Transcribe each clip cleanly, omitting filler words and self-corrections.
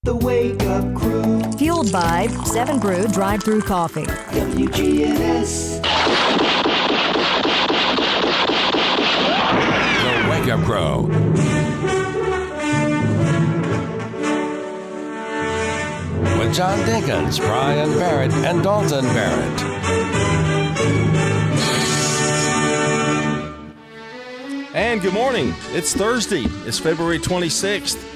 The Wake Up Crew. Fueled by 7 Brew drive-through coffee. WGNS. The Wake Up Crew. With John Dinkins, Brian Barrett, and Dalton Barrett. And good morning. It's Thursday. It's February 26th.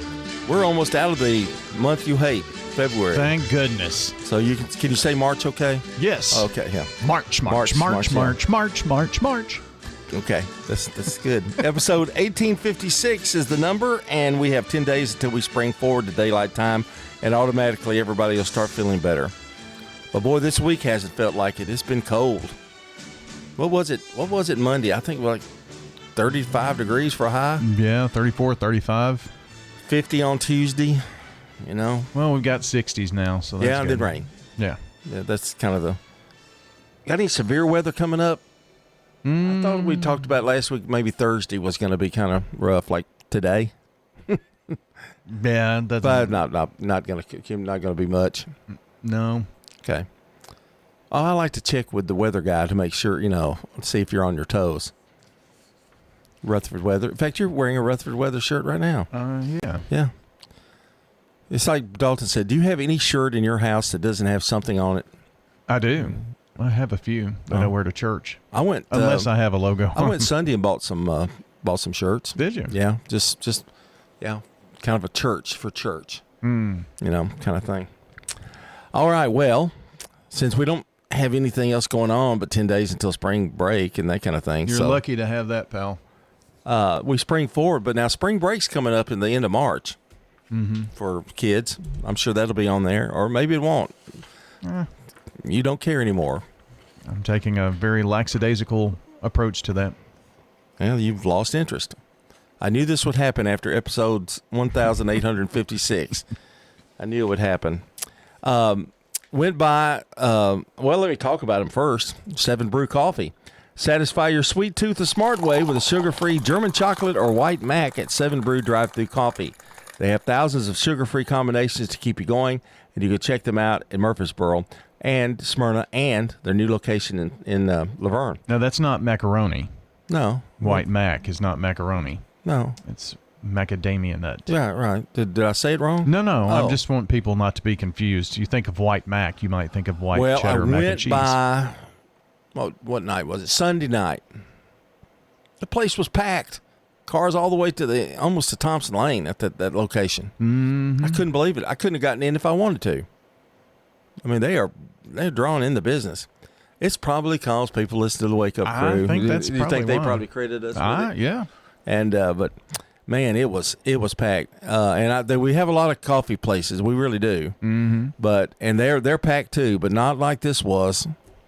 We're almost out of the month you hate, February. Thank goodness. So can you say March okay? Yes. Okay, yeah. March. Okay, that's good. Episode 1856 is the number, and we have 10 days until we spring forward to daylight time, and automatically everybody will start feeling better. But boy, this week hasn't felt like it. It's been cold. What was it Monday? I think like 35 degrees for a high. Yeah, 34, 35. 50 on Tuesday, you know. Well, we've got 60s now, so that's it did rain. Yeah, that's kind of the. Got any severe weather coming up? I thought we talked about last week. Maybe Thursday was going to be kind of rough, like today. Yeah, that's but not going to be much. No. Okay. Oh, I like to check with the weather guy to make sure, see if you're on your toes. Rutherford weather. In fact, you're wearing a Rutherford weather shirt right now. Yeah. Yeah. It's like Dalton said. Do you have any shirt in your house that doesn't have something on it? I do. I have a few that I wear to church. I went unless I have a logo. I went Sunday and bought some shirts. Did you? Yeah. Just kind of a church for church. Kind of thing. All right. Well, since we don't have anything else going on but 10 days until spring break and that kind of thing, you're lucky to have that, pal. We spring forward, but now spring break's coming up in the end of March for kids. I'm sure that'll be on there, or maybe it won't. You don't care anymore. I'm taking a very lackadaisical approach to that. Well, you've lost interest. I knew this would happen after episodes 1,856. I knew it would happen. Went by, let me talk about them first. 7 Brew Coffee. Satisfy your sweet tooth the smart way with a sugar-free German chocolate or white Mac at 7 Brew drive-thru coffee. They have thousands of sugar-free combinations to keep you going, and you can check them out in Murfreesboro and Smyrna and their new location in Laverne. Now, that's not macaroni. No. White Mac is not macaroni. No. It's macadamia nut. Yeah, right. Did I say it wrong? No. Oh. I just want people not to be confused. You think of White Mac, you might think of white cheddar mac and cheese. What night was it? Sunday night. The place was packed. Cars all the way to almost to Thompson Lane at that location. Mm-hmm. I couldn't believe it. I couldn't have gotten in if I wanted to. I mean, they're drawing in the business. It's probably because people listen to the Wake Up Crew. I think that's you probably think they why. probably credited us with it? Yeah. And but man, it was packed. We have a lot of coffee places. We really do. Mm-hmm. But they're packed too, but not like this was.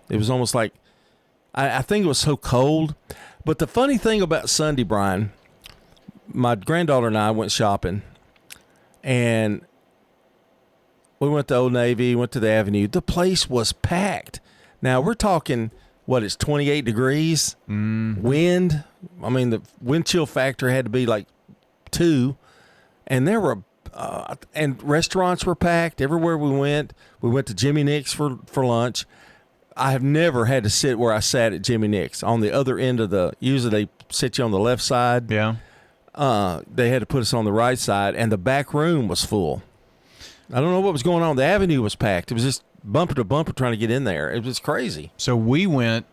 It was almost like. I think it was so cold. But the funny thing about Sunday, Brian, my granddaughter and I went shopping, and we went to Old Navy, went to the Avenue. The place was packed. Now, we're talking, it's 28 degrees, wind. I mean, the wind chill factor had to be like 2, and there were and restaurants were packed everywhere we went. We went to Jimmy Nick's for lunch. I have never had to sit where I sat at Jimmy Nick's on the other end of usually they sit you on the left side. Yeah. They had to put us on the right side, and the back room was full. I don't know what was going on. The Avenue was packed. It was just bumper to bumper trying to get in there. It was crazy. So we went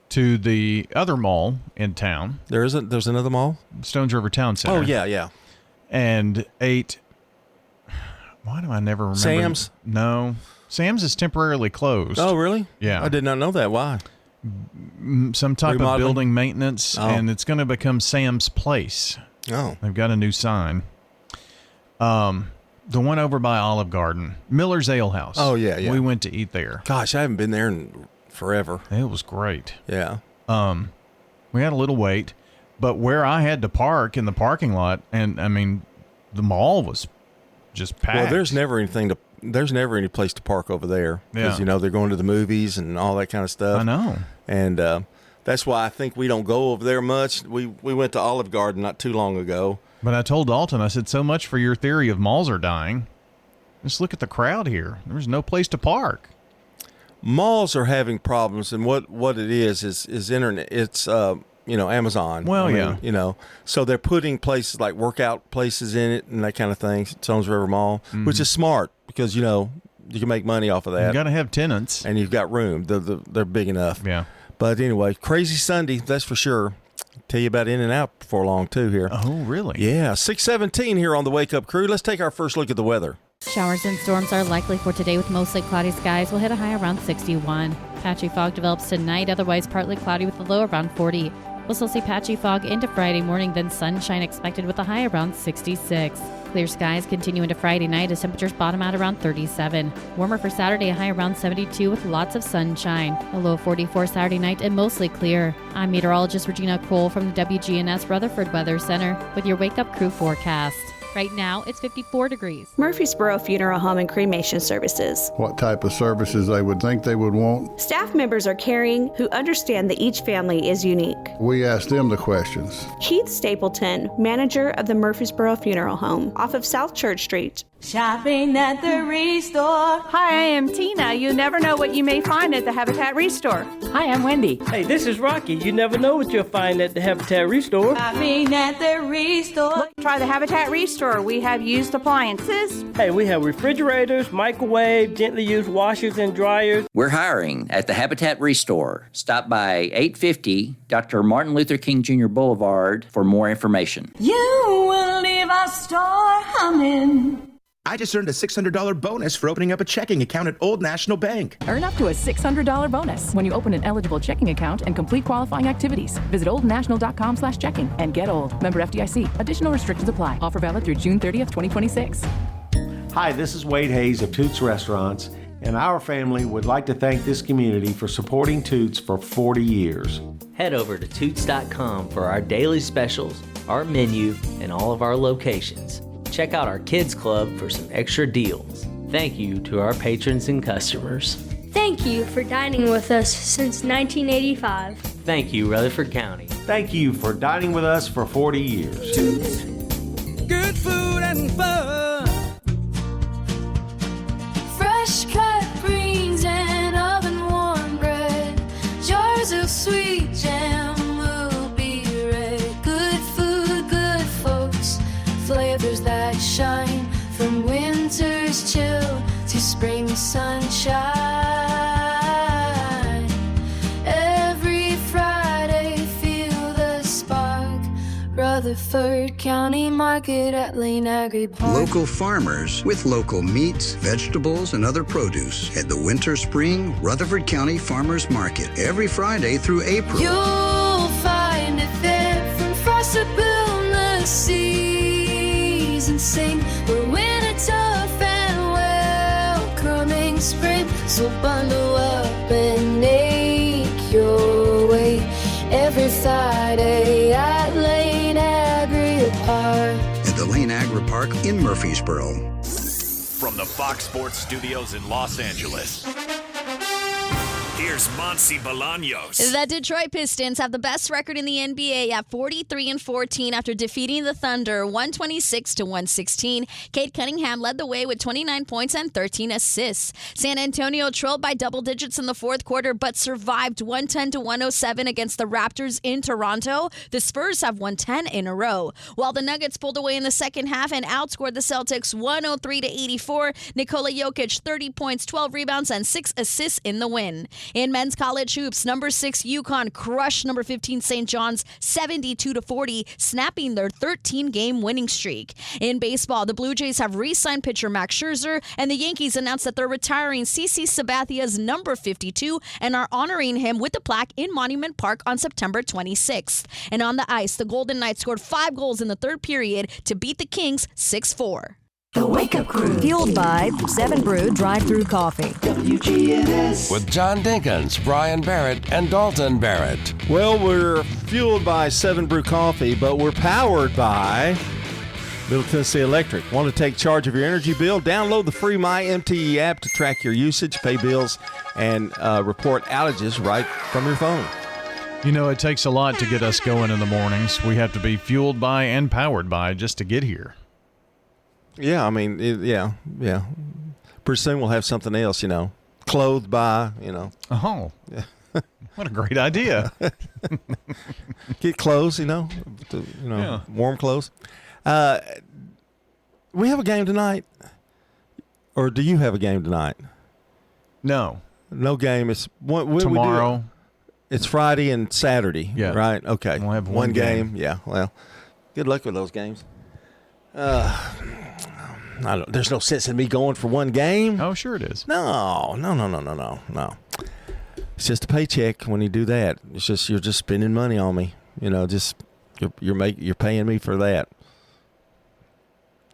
to the other mall in town. There's another mall? Stones River Town Center. Oh, yeah. And ate, why do I never remember? Sam's? No. Sam's is temporarily closed. Oh, really? Yeah. I did not know that. Why? Some type Remodeling? of building maintenance, Oh. and it's going to become Sam's Place. Oh. They've got a new sign. The one over by Olive Garden, Miller's Ale House. Oh, yeah. We went to eat there. Gosh, I haven't been there in forever. It was great. Yeah. We had a little wait, but where I had to park in the parking lot, and I mean, the mall was just packed. Well, there's never any place to park over there because Yeah. they're going to the movies and all that kind of stuff. I know. And that's why I think we don't go over there much. We went to Olive Garden not too long ago. But I told Dalton, I said, so much for your theory of malls are dying. Just look at the crowd here. There's no place to park. Malls are having problems, and what it is internet. It's Amazon. Well, I mean, yeah. So they're putting places like workout places in it and that kind of thing. Tones River Mall, which is smart because you can make money off of that. You got to have tenants, and you've got room. They're big enough. Yeah. But anyway, crazy Sunday, that's for sure. Tell you about In-N-Out before long too here. Oh, really? Yeah, 6:17 here on the Wake Up Crew. Let's take our first look at the weather. Showers and storms are likely for today with mostly cloudy skies. We'll hit a high around 61. Patchy fog develops tonight, otherwise partly cloudy with a low around 40. We'll still see patchy fog into Friday morning, then sunshine expected with a high around 66. Clear skies continue into Friday night as temperatures bottom out around 37. Warmer for Saturday, a high around 72 with lots of sunshine. A low 44 Saturday night and mostly clear. I'm meteorologist Regina Cole from the WGNS Rutherford Weather Center with your Wake Up Crew forecast. Right now, it's 54 degrees. Murfreesboro Funeral Home and Cremation Services. What type of services they would think they would want. Staff members are caring who understand that each family is unique. We ask them the questions. Keith Stapleton, manager of the Murfreesboro Funeral Home, off of South Church Street. Shopping at the Restore. Hi, I am Tina. You never know what you may find at the Habitat Restore. Hi, I'm Wendy. Hey, this is Rocky. You never know what you'll find at the Habitat Restore. Shopping at the Restore. Look, try the Habitat Restore. We have used appliances. Hey, we have refrigerators, microwave, gently used washers and dryers. We're hiring at the Habitat Restore. Stop by 850 Dr. Martin Luther King Jr. Boulevard for more information. You will leave our store humming. I just earned a $600 bonus for opening up a checking account at Old National Bank. Earn up to a $600 bonus when you open an eligible checking account and complete qualifying activities. Visit oldnational.com/checking and get old. Member FDIC. Additional restrictions apply. Offer valid through June 30th, 2026. Hi, this is Wade Hayes of Toots Restaurants, and our family would like to thank this community for supporting Toots for 40 years. Head over to Toots.com for our daily specials, our menu, and all of our locations. Check out our Kids Club for some extra deals. Thank you to our patrons and customers. Thank you for dining with us since 1985. Thank you, Rutherford County. Thank you for dining with us for 40 years. Good food and fun. Fresh cut greens and oven warm bread. Jars of sweet jam will be red. Good food, good folks. Flavors that shine from winter's chill to spring sunshine. Every Friday, feel the spark. Rutherford County Market at Lane Agri Park. Local farmers with local meats, vegetables, and other produce at the Winter Spring Rutherford County Farmers Market every Friday through April. You'll find it there from frost to boundless seas. And sing, we're winter tough and welcoming spring. So bundle up and make your way every Friday at Lane Agri Park. At the Lane Agri Park in Murfreesboro. From the Fox Sports Studios in Los Angeles, here's Monty Bolaños. The Detroit Pistons have the best record in the NBA at 43-14 after defeating the Thunder 126-116. Cade Cunningham led the way with 29 points and 13 assists. San Antonio trailed by double digits in the fourth quarter but survived 110-107 against the Raptors in Toronto. The Spurs have won 10 in a row. While the Nuggets pulled away in the second half and outscored the Celtics 103-84, Nikola Jokic 30 points, 12 rebounds, and 6 assists in the win. In men's college hoops, number 6 UConn crushed number 15 St. John's 72-40, snapping their 13-game winning streak. In baseball, the Blue Jays have re-signed pitcher Max Scherzer, and the Yankees announced that they're retiring CC Sabathia's number 52 and are honoring him with a plaque in Monument Park on September 26th. And on the ice, the Golden Knights scored 5 goals in the third period to beat the Kings 6-4. The Wake Up Crew. Fueled by 7 Brew Drive-Thru Coffee. WGNS. With John Dinkins, Brian Barrett, and Dalton Barrett. Well, we're fueled by 7 Brew Coffee, but we're powered by Middle Tennessee Electric. Want to take charge of your energy bill? Download the free MyMTE app to track your usage, pay bills, and report outages right from your phone. You know, it takes a lot to get us going in the mornings. We have to be fueled by and powered by just to get here. Yeah, I mean, yeah. Pretty soon we'll have something else, clothed by, Oh, yeah. What a great idea. Get clothes, warm clothes. We have a game tonight. Or do you have a game tonight? No. No game. It's tomorrow. It's Friday and Saturday. Yeah. Right? Okay. We'll have one game. Yeah. Well, good luck with those games. There's no sense in me going for one game. Oh, sure it is. No. It's just a paycheck when you do that. It's just you're just spending money on me. You're paying me for that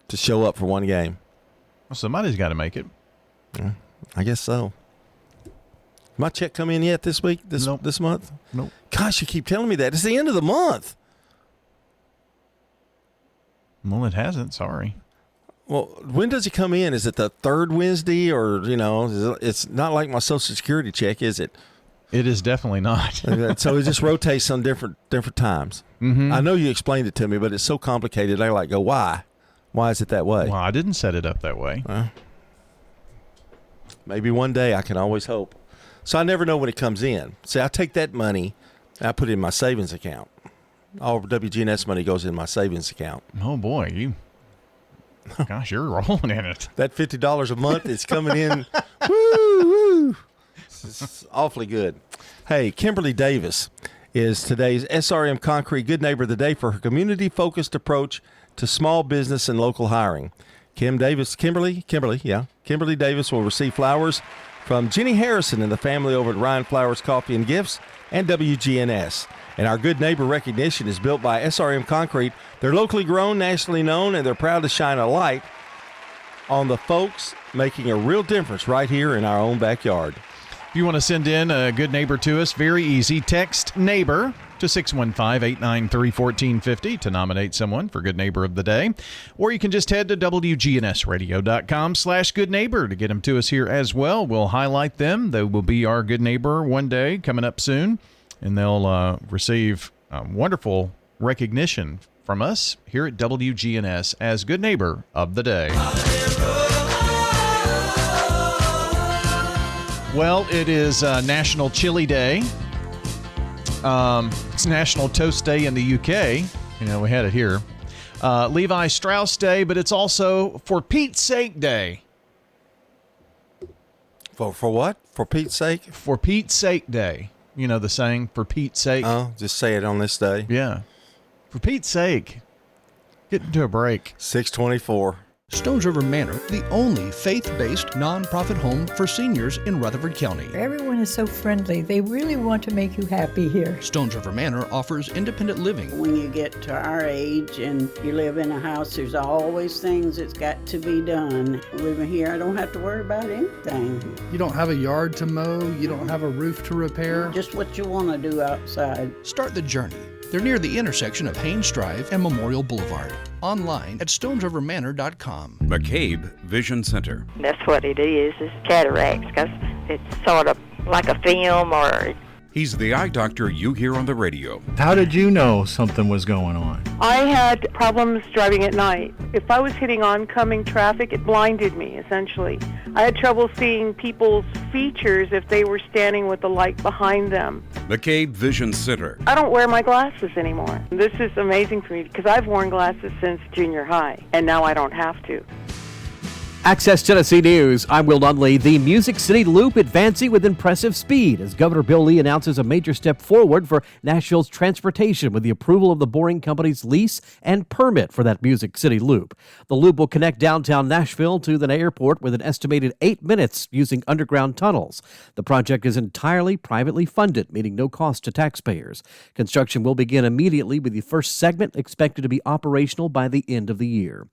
to show up for one game. Well, somebody's got to make it. I guess so. My check come in yet this week? This month? Nope. Gosh, you keep telling me that. It's the end of the month. Well, it hasn't. Sorry. Well, when does it come in? Is it the third Wednesday, or it's not like my Social Security check, is it? It is definitely not. So it just rotates on different times. Mm-hmm. I know you explained it to me, but it's so complicated. I go, why? Why is it that way? Well, I didn't set it up that way. Maybe one day. I can always hope. So I never know when it comes in. See, I take that money and I put it in my savings account. All WGNS money goes in my savings account. Oh boy, gosh, you're rolling in it. That $50 a month is coming in. Woo! It's awfully good. Hey, Kimberly Davis is today's SRM Concrete Good Neighbor of the Day for her community-focused approach to small business and local hiring. Kimberly Davis will receive flowers from Jenny Harrison and the family over at Ryan Flowers Coffee and Gifts and WGNS. And our Good Neighbor recognition is built by SRM Concrete. They're locally grown, nationally known, and they're proud to shine a light on the folks making a real difference right here in our own backyard. If you want to send in a good neighbor to us, very easy. Text NEIGHBOR to 615-893-1450 to nominate someone for Good Neighbor of the Day. Or you can just head to WGNSradio.com/goodneighbor to get them to us here as well. We'll highlight them. They will be our Good Neighbor one day coming up soon. And they'll receive wonderful recognition from us here at WGNS as Good Neighbor of the Day. Well, it is National Chili Day. It's National Toast Day in the UK. We had it here. Levi Strauss Day, but it's also For Pete's Sake Day. For what? For Pete's sake? For Pete's Sake Day. You know the saying, for Pete's sake. Oh, just say it on this day. Yeah. For Pete's sake. Get into a break. 624. Stones River Manor, the only faith-based nonprofit home for seniors in Rutherford County. Everyone is so friendly. They really want to make you happy here. Stones River Manor offers independent living. When you get to our age and you live in a house, there's always things that's got to be done. Living here, I don't have to worry about anything. You don't have a yard to mow. You don't have a roof to repair. Just what you want to do outside. Start the journey. They're near the intersection of Haynes Drive and Memorial Boulevard. Online at stonesrivermanor.com. McCabe Vision Center. That's what it is cataracts, because it's sort of like a film or... He's the eye doctor you hear on the radio. How did you know something was going on? I had problems driving at night. If I was hitting oncoming traffic, it blinded me, essentially. I had trouble seeing people's features if they were standing with the light behind them. McCabe Vision Center. I don't wear my glasses anymore. This is amazing for me because I've worn glasses since junior high, and now I don't have to. Access Tennessee News. I'm Will Nunley. The Music City Loop advancing with impressive speed as Governor Bill Lee announces a major step forward for Nashville's transportation with the approval of the Boring Company's lease and permit for that Music City Loop. The loop will connect downtown Nashville to the airport with an estimated 8 minutes using underground tunnels. The project is entirely privately funded, meaning no cost to taxpayers. Construction will begin immediately with the first segment expected to be operational by the end of the year.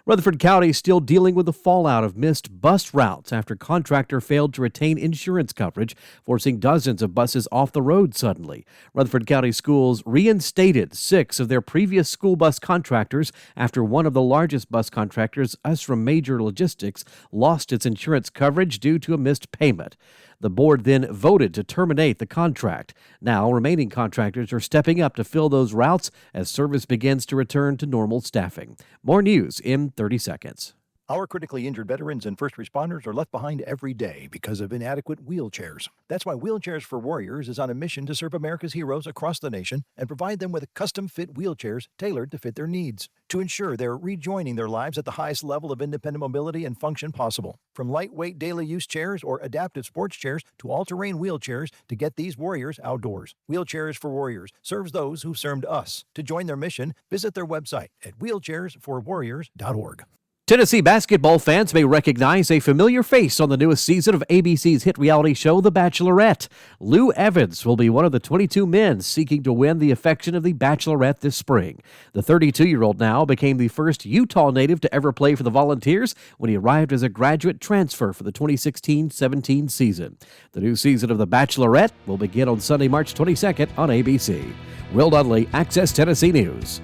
Rutherford County is still dealing with the fallout of missed bus routes after contractor failed to retain insurance coverage, forcing dozens of buses off the road suddenly. Rutherford County Schools reinstated 6 of their previous school bus contractors after one of the largest bus contractors, Usrum Major Logistics, lost its insurance coverage due to a missed payment. The board then voted to terminate the contract. Now, remaining contractors are stepping up to fill those routes as service begins to return to normal staffing. More news in 30 seconds. Our critically injured veterans and first responders are left behind every day because of inadequate wheelchairs. That's why Wheelchairs for Warriors is on a mission to serve America's heroes across the nation and provide them with custom-fit wheelchairs tailored to fit their needs to ensure they're rejoining their lives at the highest level of independent mobility and function possible. From lightweight daily use chairs or adaptive sports chairs to all-terrain wheelchairs to get these warriors outdoors. Wheelchairs for Warriors serves those who've served us. To join their mission, visit their website at wheelchairsforwarriors.org. Tennessee basketball fans may recognize a familiar face on the newest season of ABC's hit reality show, The Bachelorette. Lou Evans will be one of the 22 men seeking to win the affection of The Bachelorette this spring. The 32-year-old now became the first Utah native to ever play for the Volunteers when he arrived as a graduate transfer for the 2016-17 season. The new season of The Bachelorette will begin on Sunday, March 22nd on ABC. Will Dudley, Access Tennessee News.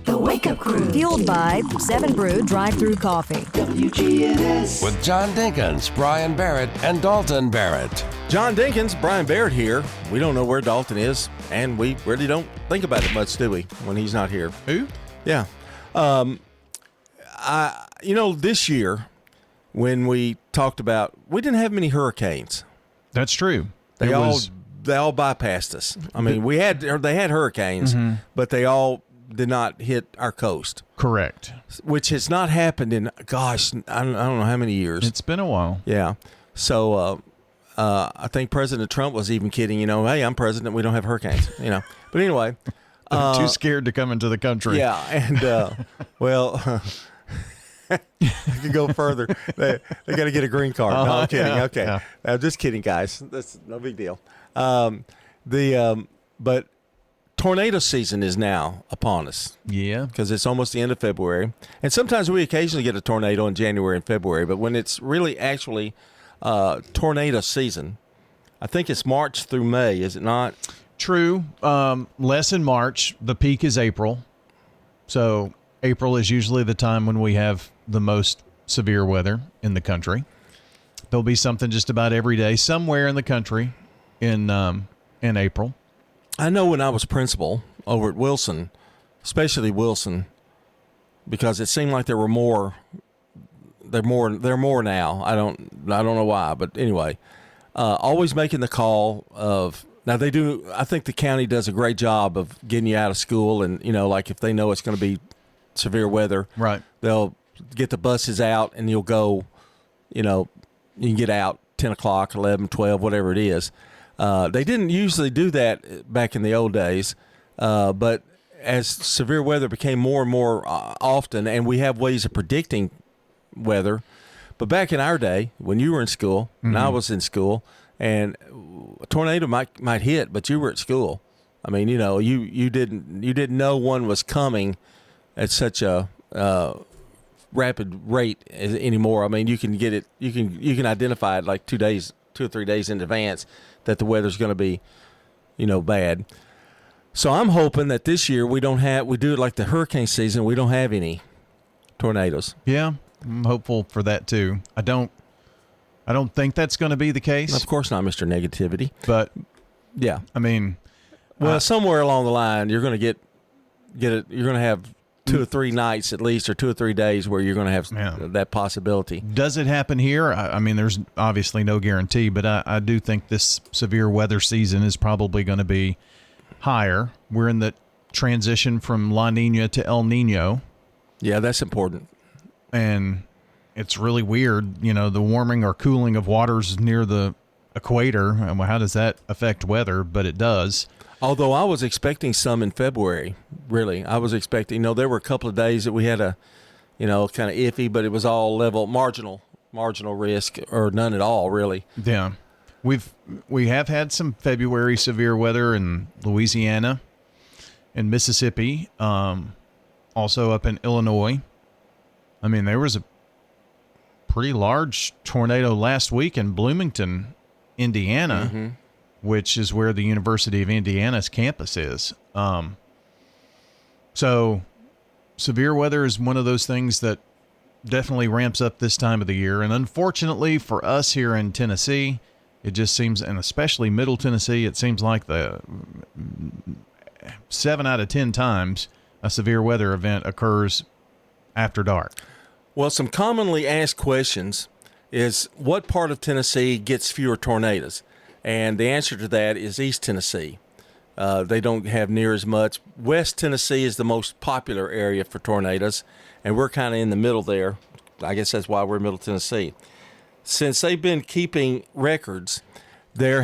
The Wake Up Crew. Fueled by 7 Brew drive-through coffee. WGNS. With John Dinkins, Brian Barrett, and Dalton Barrett. John Dinkins, Brian Barrett here. We don't know where Dalton is, and we really don't think about it much, do we, when he's not here? Who? Yeah. This year, when we talked about, we didn't have many hurricanes. That's true. They all bypassed us. I mean, they had hurricanes, but they all did not hit our coast. Correct. Which has not happened in, gosh, I don't know how many years. It's been a while. Yeah. So I think President Trump was even kidding, hey, I'm president, we don't have hurricanes, But anyway. Too scared to come into the country. Yeah. And, well, I can go further. They got to get a green card. No, I'm kidding. Yeah, Okay. yeah. Just kidding, guys. That's no big deal. But tornado season is now upon us. Yeah. Because it's almost the end of February. And sometimes we occasionally get a tornado in January and February. But when it's really actually tornado season, I think it's March through May, is it not? True. Less in March. The peak is April. So April is usually the time when we have the most severe weather in the country. There'll be something just about every day somewhere in the country in April. I know when I was principal over at Wilson, especially Wilson, because it seemed like there were more. They're more now. I don't know why, but anyway, always making the call of. Now they do. I think the county does a great job of getting you out of school, and like if they know it's going to be severe weather, right? They'll get the buses out, and you'll go. You can get out 10 o'clock, 11, 12, whatever it is. They didn't usually do that back in the old days, but as severe weather became more and more often, and we have ways of predicting weather. But back in our day, when you were in school, and I was in school, and a tornado might hit, but you were at school. I mean, you didn't know one was coming at such a rapid rate anymore. I mean, you can get it. You can identify it like 2 or 3 days in advance that the weather's going to be, bad. So I'm hoping that this year we do it like the hurricane season. We don't have any tornadoes. Yeah, I'm hopeful for that too. I don't think that's going to be the case. Of course not, Mr. Negativity. But yeah, I mean, somewhere along the line, you're going to get it. You're going to have 2 or 3 nights at least, or 2 or 3 days where you're going to have that possibility. Does it happen here? I mean, there's obviously no guarantee, but I do think this severe weather season is probably going to be higher. We're in the transition from La Nina to El Nino. Yeah, that's important. And it's really weird, the warming or cooling of waters near the equator. How does that affect weather? But it does. Although I was expecting some in February, really. I was expecting, there were a couple of days that we had a, kind of iffy, but it was all marginal risk, or none at all, really. Yeah. We have had some February severe weather in Louisiana and Mississippi, also up in Illinois. I mean, there was a pretty large tornado last week in Bloomington, Indiana, which is where the University of Indiana's campus is. So severe weather is one of those things that definitely ramps up this time of the year. And unfortunately for us here in Tennessee, it just seems, and especially Middle Tennessee, it seems like the 7 out of 10 times a severe weather event occurs after dark? Well, some commonly asked questions is what part of Tennessee gets fewer tornadoes? And the answer to that is East Tennessee. They don't have near as much. West Tennessee is the most popular area for tornadoes, and we're kind of in the middle there. I guess that's why we're Middle Tennessee. Since they've been keeping records, the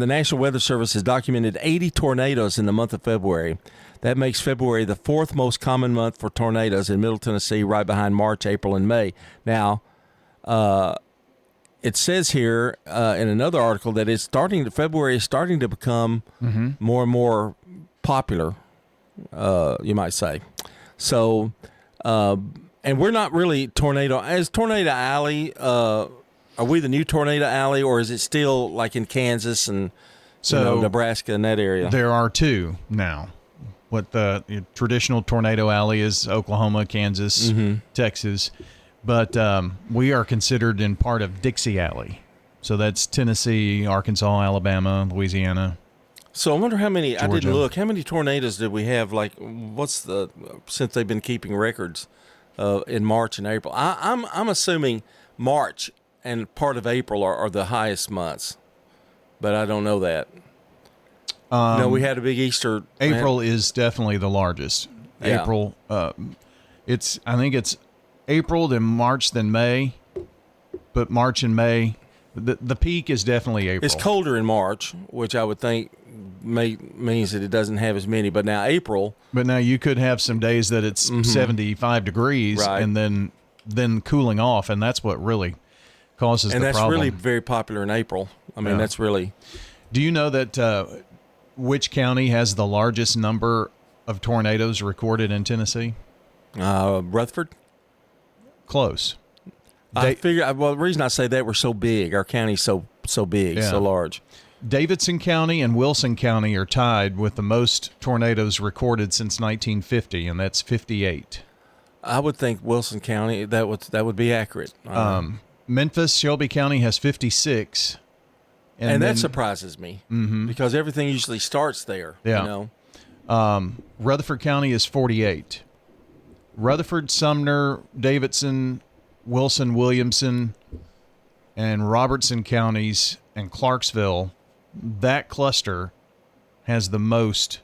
National Weather Service has documented 80 tornadoes in the month of February. That makes February the fourth most common month for tornadoes in Middle Tennessee, right behind March, April, and May. Now, it says here in another article that February is starting to become more and more popular, you might say. So, and we're not really Tornado Alley. Are we the new Tornado Alley, or is it still like in Kansas and Nebraska and that area? There are two now. What the traditional Tornado Alley is Oklahoma, Kansas, Texas. But we are considered in part of Dixie Alley. So that's Tennessee, Arkansas, Alabama, Louisiana. So I wonder how many, Georgia. I didn't look, how many tornadoes did we have, since they've been keeping records in March and April? I'm assuming March and part of April are the highest months, but I don't know that. We had a big Easter. April is definitely the largest. Yeah. April, I think it's April, then March, then May. But March and May, the peak is definitely April. It's colder in March, which I would think means that it doesn't have as many. But now April. But now you could have some days that it's 75 degrees, right, and then cooling off, and that's what really causes the problem. And that's really very popular in April. I mean, that's really. Do you know that which county has the largest number of tornadoes recorded in Tennessee? Rutherford. Close. The reason I say that, we're so big. Our county's so big, so large. Davidson County and Wilson County are tied with the most tornadoes recorded since 1950, and that's 58. I would think Wilson County, that would be accurate. Memphis, Shelby County has 56. And that surprises me because everything usually starts there. Yeah. Rutherford County is 48. Rutherford, Sumner, Davidson, Wilson, Williamson, and Robertson counties and Clarksville, that cluster has the most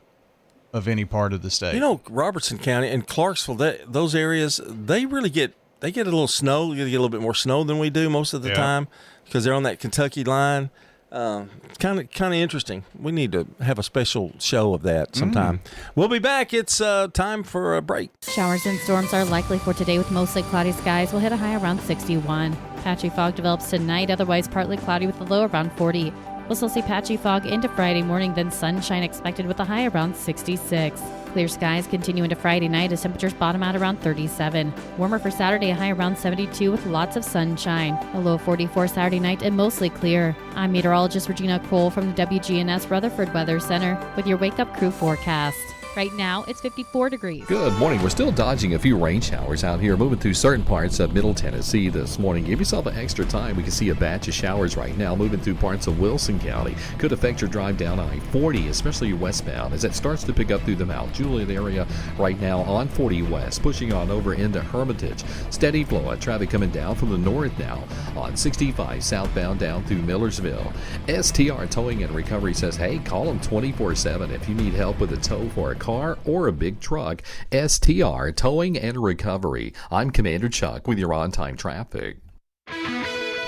of any part of the state. Robertson County and Clarksville, those areas, they get a little snow. You get a little bit more snow than we do most of the time because they're on that Kentucky line. Kind of interesting. We need to have a special show of that sometime. We'll be back. It's time for a break. Showers and storms are likely for today with mostly cloudy skies. We'll hit a high around 61. Patchy fog develops tonight, otherwise partly cloudy with a low around 40. We'll still see patchy fog into Friday morning, then sunshine expected with a high around 66. Clear skies continue into Friday night as temperatures bottom out around 37. Warmer for Saturday, a high around 72 with lots of sunshine. A low 44 Saturday night and mostly clear. I'm meteorologist Regina Cole from the WGNS Rutherford Weather Center with your Wake Up Crew forecast. Right now, it's 54 degrees. Good morning. We're still dodging a few rain showers out here, moving through certain parts of Middle Tennessee this morning. Give yourself an extra time. We can see a batch of showers right now moving through parts of Wilson County. Could affect your drive down I-40, especially westbound, as it starts to pick up through the Mount Juliet area right now on 40 West, pushing on over into Hermitage. Steady flow of traffic coming down from the north now on 65 southbound down through Millersville. STR Towing and Recovery says, hey, call them 24/7 if you need help with a tow for a car or a big truck. STR Towing and Recovery. I'm Commander Chuck with your on-time traffic.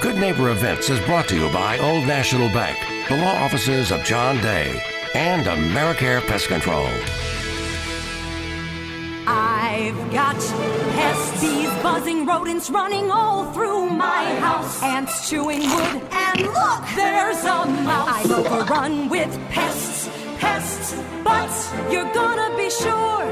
Good Neighbor Events is brought to you by Old National Bank, the law offices of John Day, and AmeriCare Pest Control. I've got pests, bees, buzzing, rodents running all through my house, ants chewing wood, and look, there's a mouse. I'm overrun with pests, but you're gonna be sure,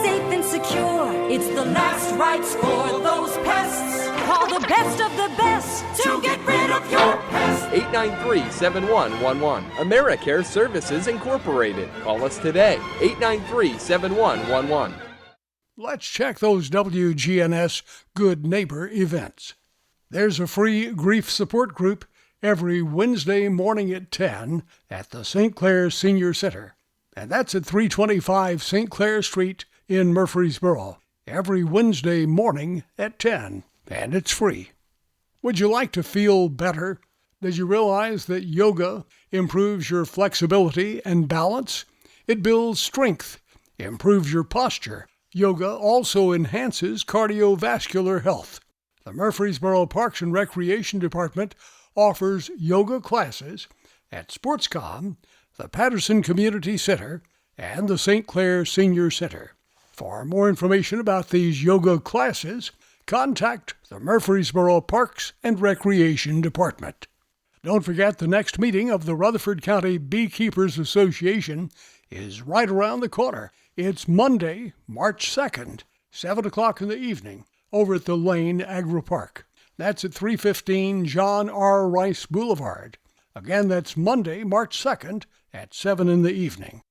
safe and secure. It's the last rites for those pests. Call the best of the best to get rid of your pests. 893-7111. AmeriCare Services Incorporated. Call us today. 893-7111. Let's check those WGNS Good Neighbor events. There's a free grief support group every Wednesday morning at 10 at the St. Clair Senior Center. And that's at 325 St. Clair Street in Murfreesboro every Wednesday morning at 10, and it's free. Would you like to feel better? Did you realize that yoga improves your flexibility and balance? It builds strength, improves your posture. Yoga also enhances cardiovascular health. The Murfreesboro Parks and Recreation Department offers yoga classes at SportsCom, the Patterson Community Center, and the St. Clair Senior Center. For more information about these yoga classes, contact the Murfreesboro Parks and Recreation Department. Don't forget the next meeting of the Rutherford County Beekeepers Association is right around the corner. It's Monday, March 2nd, 7 o'clock in the evening, over at the Lane Agri Park. That's at 315 John R. Rice Boulevard. Again, that's Monday, March 2nd at 7 in the evening.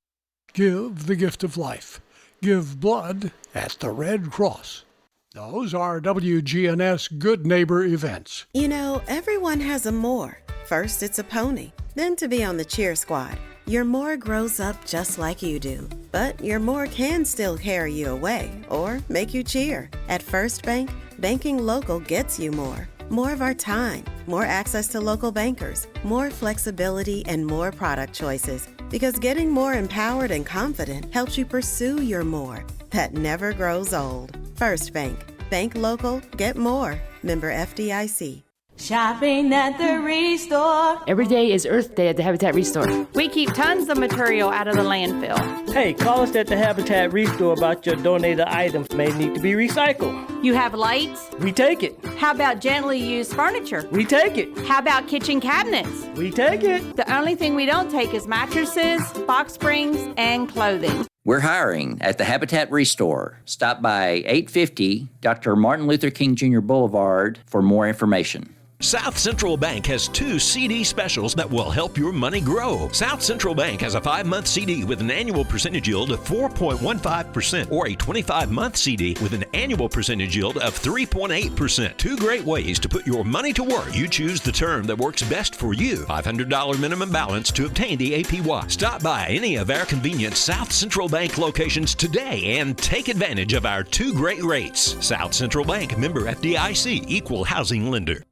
Give the gift of life. Give blood at the Red Cross. Those are WGNS Good Neighbor events. You know, everyone has a more. First, it's a pony. Then to be on the cheer squad. Your more grows up just like you do. But your more can still carry you away or make you cheer. At First Bank, banking local gets you more. More of our time, more access to local bankers, more flexibility, and more product choices. Because getting more empowered and confident helps you pursue your more. That never grows old. First Bank. Bank local, get more. Member FDIC. Shopping at the Restore. Every day is Earth Day at the Habitat Restore. We keep tons of material out of the landfill. Hey, call us at the Habitat Restore about your donated items may need to be recycled. You have lights? We take it. How about gently used furniture? We take it. How about kitchen cabinets? We take it. The only thing we don't take is mattresses, box springs, and clothing. We're hiring at the Habitat Restore. Stop by 850 Dr. Martin Luther King Jr. Boulevard for more information. South Central Bank has 2 CD specials that will help your money grow. South Central Bank has a 5-month CD with an annual percentage yield of 4.15% or a 25-month CD with an annual percentage yield of 3.8%. 2 great ways to put your money to work. You choose the term that works best for you. $500 minimum balance to obtain the APY. Stop by any of our convenient South Central Bank locations today and take advantage of our 2 great rates. South Central Bank, member FDIC, equal housing lender.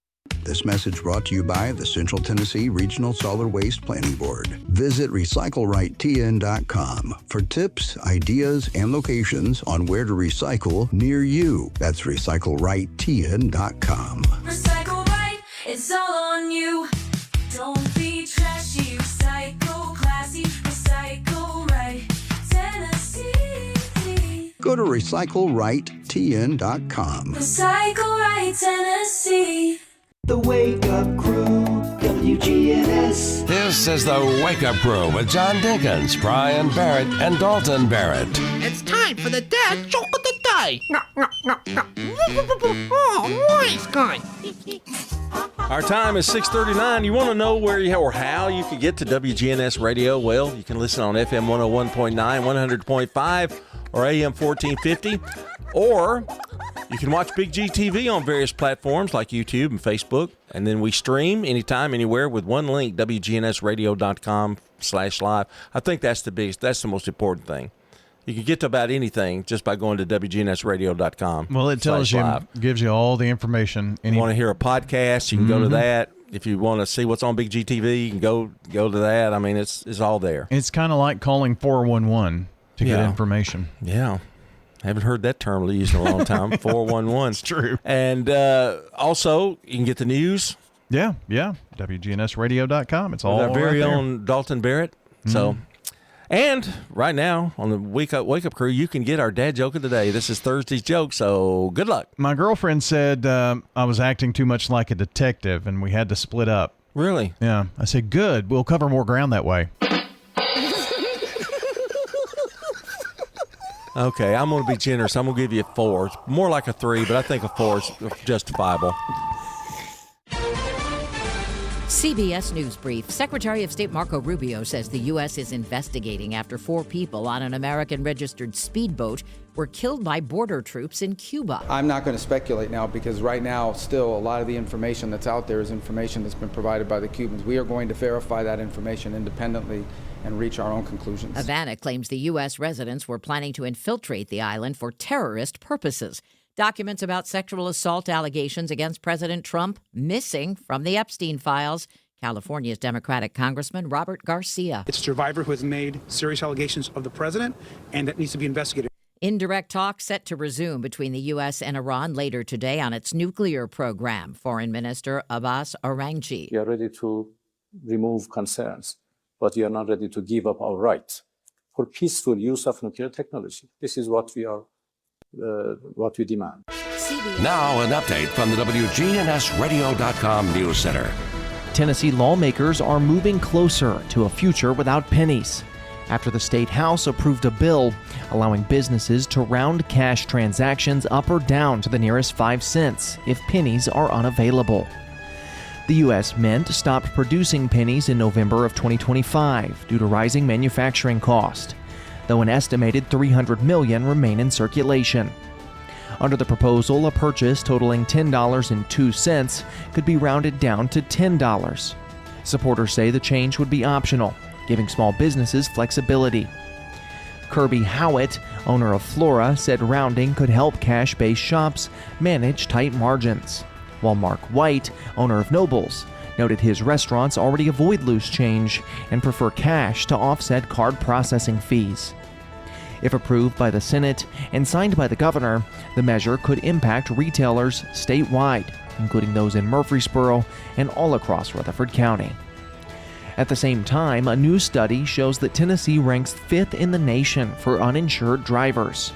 This message brought to you by the Central Tennessee Regional Solid Waste Planning Board. Visit RecycleRightTN.com for tips, ideas, and locations on where to recycle near you. That's RecycleRightTN.com. Recycle right, it's all on you. Don't be trashy, recycle classy, recycle right, Tennessee. Go to RecycleRightTN.com. Recycle right, Tennessee. The Wake Up Crew, WGNS. This is the Wake Up Crew with John Dinkins, Brian Barrett, and Dalton Barrett. It's time for the dad joke of the day. Oh, nice guy. Our time is 6:39. You want to know where you or how you can get to WGNS Radio? Well, you can listen on FM 101.9, 100.5, or AM 1450, or you can watch Big G TV on various platforms like YouTube and Facebook, and then we stream anytime, anywhere with one link, WGNSradio.com/live. I think that's the most important thing. You can get to about anything just by going to WGNSradio.com. Well, it tells you, gives you all the information. You want to hear a podcast, you can go to that. If you want to see what's on Big G TV, you can go to that. I mean, it's all there. It's kind of like calling 411 to get information. Yeah. Haven't heard that term used in a long time. 411. It's true. And also, you can get the news. Yeah. WGNSradio.com. It's all our very right there. own Dalton Barrett. So, and right now on the Wake Up Crew, you can get our dad joke of the day. This is Thursday's joke, so good luck. My girlfriend said I was acting too much like a detective, and we had to split up. Really? Yeah. I said, good. We'll cover more ground that way. Okay, I'm going to be generous. I'm going to give you a 4. It's more like a 3, but I think a 4 is justifiable. CBS News Brief. Secretary of State Marco Rubio says the U.S. is investigating after 4 people on an American-registered speedboat were killed by border troops in Cuba. I'm not going to speculate now because right now still a lot of the information that's out there is information that's been provided by the Cubans. We are going to verify that information independently and reach our own conclusions. Havana claims the U.S. residents were planning to infiltrate the island for terrorist purposes. Documents about sexual assault allegations against President Trump missing from the Epstein files. California's Democratic Congressman Robert Garcia. It's a survivor who has made serious allegations of the president, and that needs to be investigated. Indirect talks set to resume between the U.S. and Iran later today on its nuclear program. Foreign Minister Abbas Araghchi. We are ready to remove concerns, but we are not ready to give up our right for peaceful use of nuclear technology. This is what we demand. Now an update from the WGNSradio.com News Center. Tennessee lawmakers are moving closer to a future without pennies after the state house approved a bill allowing businesses to round cash transactions up or down to the nearest 5 cents if pennies are unavailable. The U.S. Mint stopped producing pennies in November of 2025 due to rising manufacturing cost, though an estimated 300 million remain in circulation. Under the proposal, a purchase totaling $10.02 could be rounded down to $10. Supporters say the change would be optional, giving small businesses flexibility. Kirby Howitt, owner of Flora, said rounding could help cash-based shops manage tight margins, while Mark White, owner of Nobles, noted his restaurants already avoid loose change and prefer cash to offset card processing fees. If approved by the Senate and signed by the governor, the measure could impact retailers statewide, including those in Murfreesboro and all across Rutherford County. At the same time, a new study shows that Tennessee ranks 5th in the nation for uninsured drivers.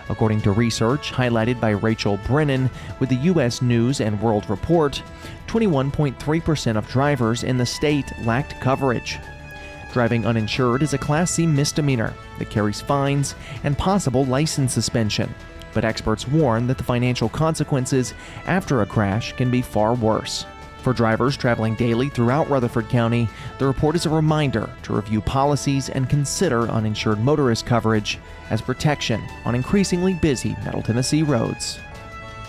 According to research highlighted by Rachel Brennan with the U.S. News and World Report, 21.3% of drivers in the state lacked coverage. Driving uninsured is a Class C misdemeanor that carries fines and possible license suspension, but experts warn that the financial consequences after a crash can be far worse. For drivers traveling daily throughout Rutherford County, the report is a reminder to review policies and consider uninsured motorist coverage as protection on increasingly busy Middle Tennessee roads.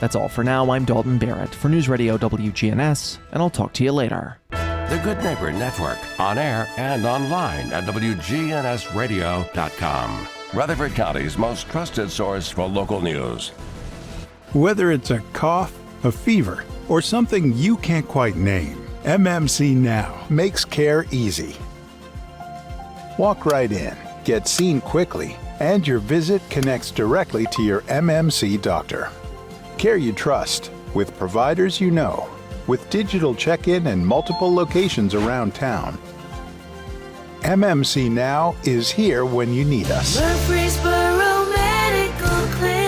That's all for now. I'm Dalton Barrett for News Radio WGNS, and I'll talk to you later. The Good Neighbor Network, on air and online at WGNSradio.com. Rutherford County's most trusted source for local news. Whether it's a cough, a fever, or something you can't quite name, MMC Now makes care easy. Walk right in, get seen quickly, and your visit connects directly to your MMC doctor. Care you trust, with providers you know, with digital check-in and multiple locations around town. MMC Now is here when you need us. Murfreesboro Medical Clinic.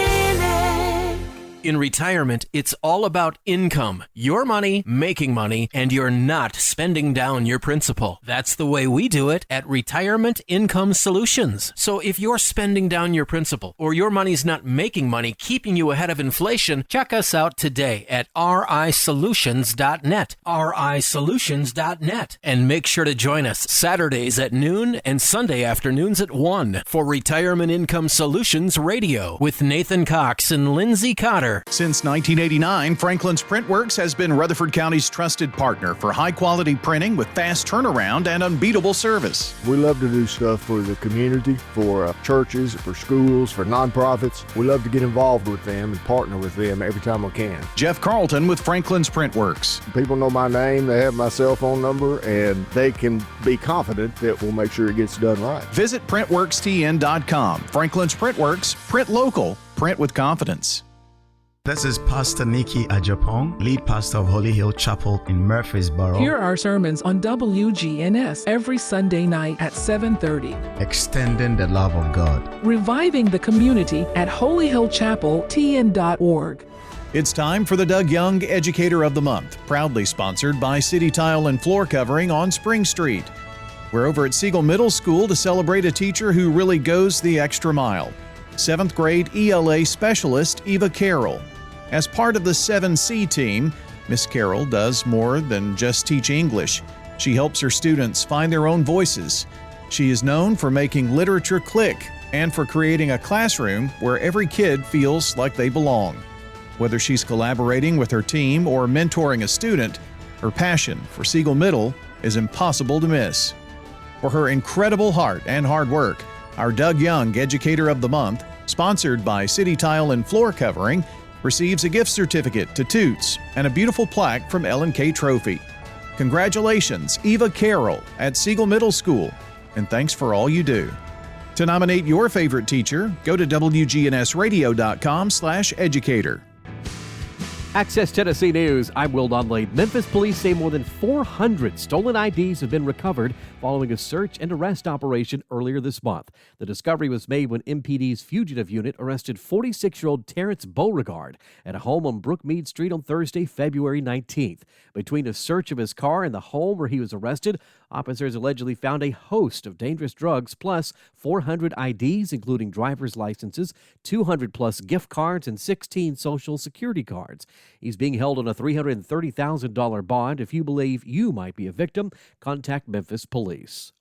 In retirement, it's all about income. Your money, making money, and you're not spending down your principal. That's the way we do it at Retirement Income Solutions. So if you're spending down your principal or your money's not making money, keeping you ahead of inflation, check us out today at risolutions.net. risolutions.net. And make sure to join us Saturdays at noon and Sunday afternoons at 1 for Retirement Income Solutions Radio with Nathan Cox and Lindsay Cotter. Since 1989, Franklin's Printworks has been Rutherford County's trusted partner for high-quality printing with fast turnaround and unbeatable service. We love to do stuff for the community, for churches, for schools, for nonprofits. We love to get involved with them and partner with them every time we can. Jeff Carlton with Franklin's Printworks. People know my name, they have my cell phone number, and they can be confident that we'll make sure it gets done right. Visit PrintworksTN.com. Franklin's Printworks. Print local. Print with confidence. This is Pastor Nikki Ajapong, lead pastor of Holy Hill Chapel in Murfreesboro. Here are sermons on WGNS every Sunday night at 7:30. Extending the love of God. Reviving the community at holyhillchapeltn.org. It's time for the Doug Young Educator of the Month, proudly sponsored by City Tile and Floor Covering on Spring Street. We're over at Siegel Middle School to celebrate a teacher who really goes the extra mile. 7th grade ELA specialist Eva Carroll. As part of the 7C team, Miss Carroll does more than just teach English. She helps her students find their own voices. She is known for making literature click and for creating a classroom where every kid feels like they belong. Whether she's collaborating with her team or mentoring a student, her passion for Siegel Middle is impossible to miss. for her incredible heart and hard work. Our Doug Young Educator of the Month, sponsored by City Tile and Floor Covering, receives a gift certificate to Toots and a beautiful plaque from L&K Trophy. Congratulations, Eva Carroll at Siegel Middle School, and thanks for all you do. To nominate your favorite teacher, go to WGNSradio.com/educator. Access Tennessee News, I'm Will Dudley. Memphis police say more than 400 stolen IDs have been recovered following a search and arrest operation earlier this month. The discovery was made when MPD's fugitive unit arrested 46-year-old Terrence Beauregard at a home on Brookmead Street on Thursday, February 19th. Between a search of his car and the home where he was arrested, officers allegedly found a host of dangerous drugs plus 400 IDs, including driver's licenses, 200-plus gift cards, and 16 Social Security cards. He's being held on a $330,000 bond. If you believe you might be a victim, contact Memphis Police.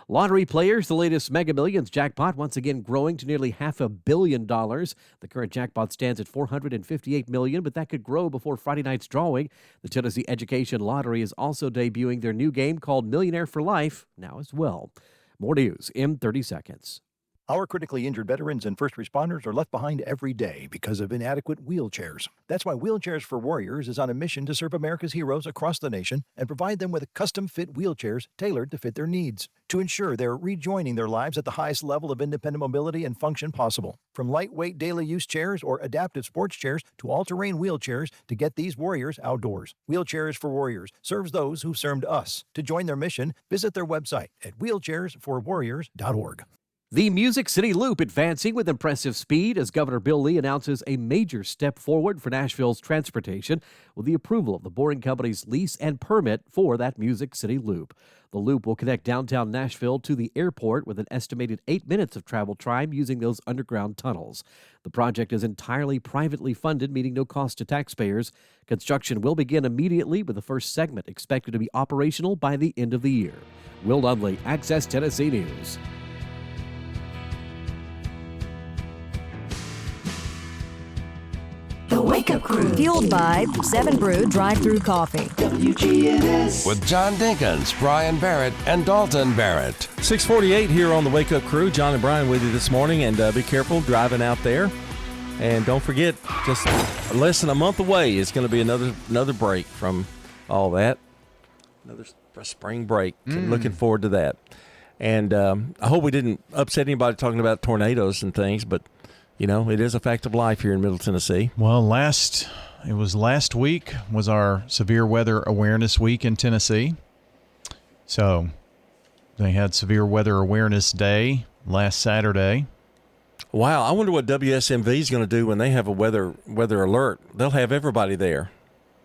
Lottery players, the latest Mega Millions jackpot once again growing to nearly $500 million. The current jackpot stands at $458 million, but that could grow before Friday night's drawing. The Tennessee Education Lottery is also debuting their new game called Millionaire for Life now as well. More news in 30 seconds. Our critically injured veterans and first responders are left behind every day because of inadequate wheelchairs. That's why Wheelchairs for Warriors is on a mission to serve America's heroes across the nation and provide them with custom-fit wheelchairs tailored to fit their needs, to ensure they're rejoining their lives at the highest level of independent mobility and function possible. From lightweight daily use chairs or adaptive sports chairs to all-terrain wheelchairs to get these warriors outdoors. Wheelchairs for Warriors serves those who served us. To join their mission, visit their website at wheelchairsforwarriors.org. The Music City Loop advancing with impressive speed as Governor Bill Lee announces a major step forward for Nashville's transportation with the approval of the Boring Company's lease and permit for that Music City Loop. The loop will connect downtown Nashville to the airport with an estimated 8 minutes of travel time using those underground tunnels. The project is entirely privately funded, meaning no cost to taxpayers. Construction will begin immediately with the first segment expected to be operational by the end of the year. Will Dudley, Access Tennessee News. The Wake Up Crew. Fueled by 7 Brew Drive-Thru Coffee. WGNS. With John Dinkins, Brian Barrett, and Dalton Barrett. 6:48 here on the Wake Up Crew. John and Brian with you this morning, and be careful driving out there. And don't forget, just less than a month away is going to be another break from all that. Another spring break. Looking forward to that. And I hope we didn't upset anybody talking about tornadoes and things, but you know, it is a fact of life here in Middle Tennessee. Well, last week was our Severe Weather Awareness Week in Tennessee. So they had Severe Weather Awareness Day last Saturday. Wow, I wonder what WSMV is going to do when they have a weather alert. They'll have everybody there.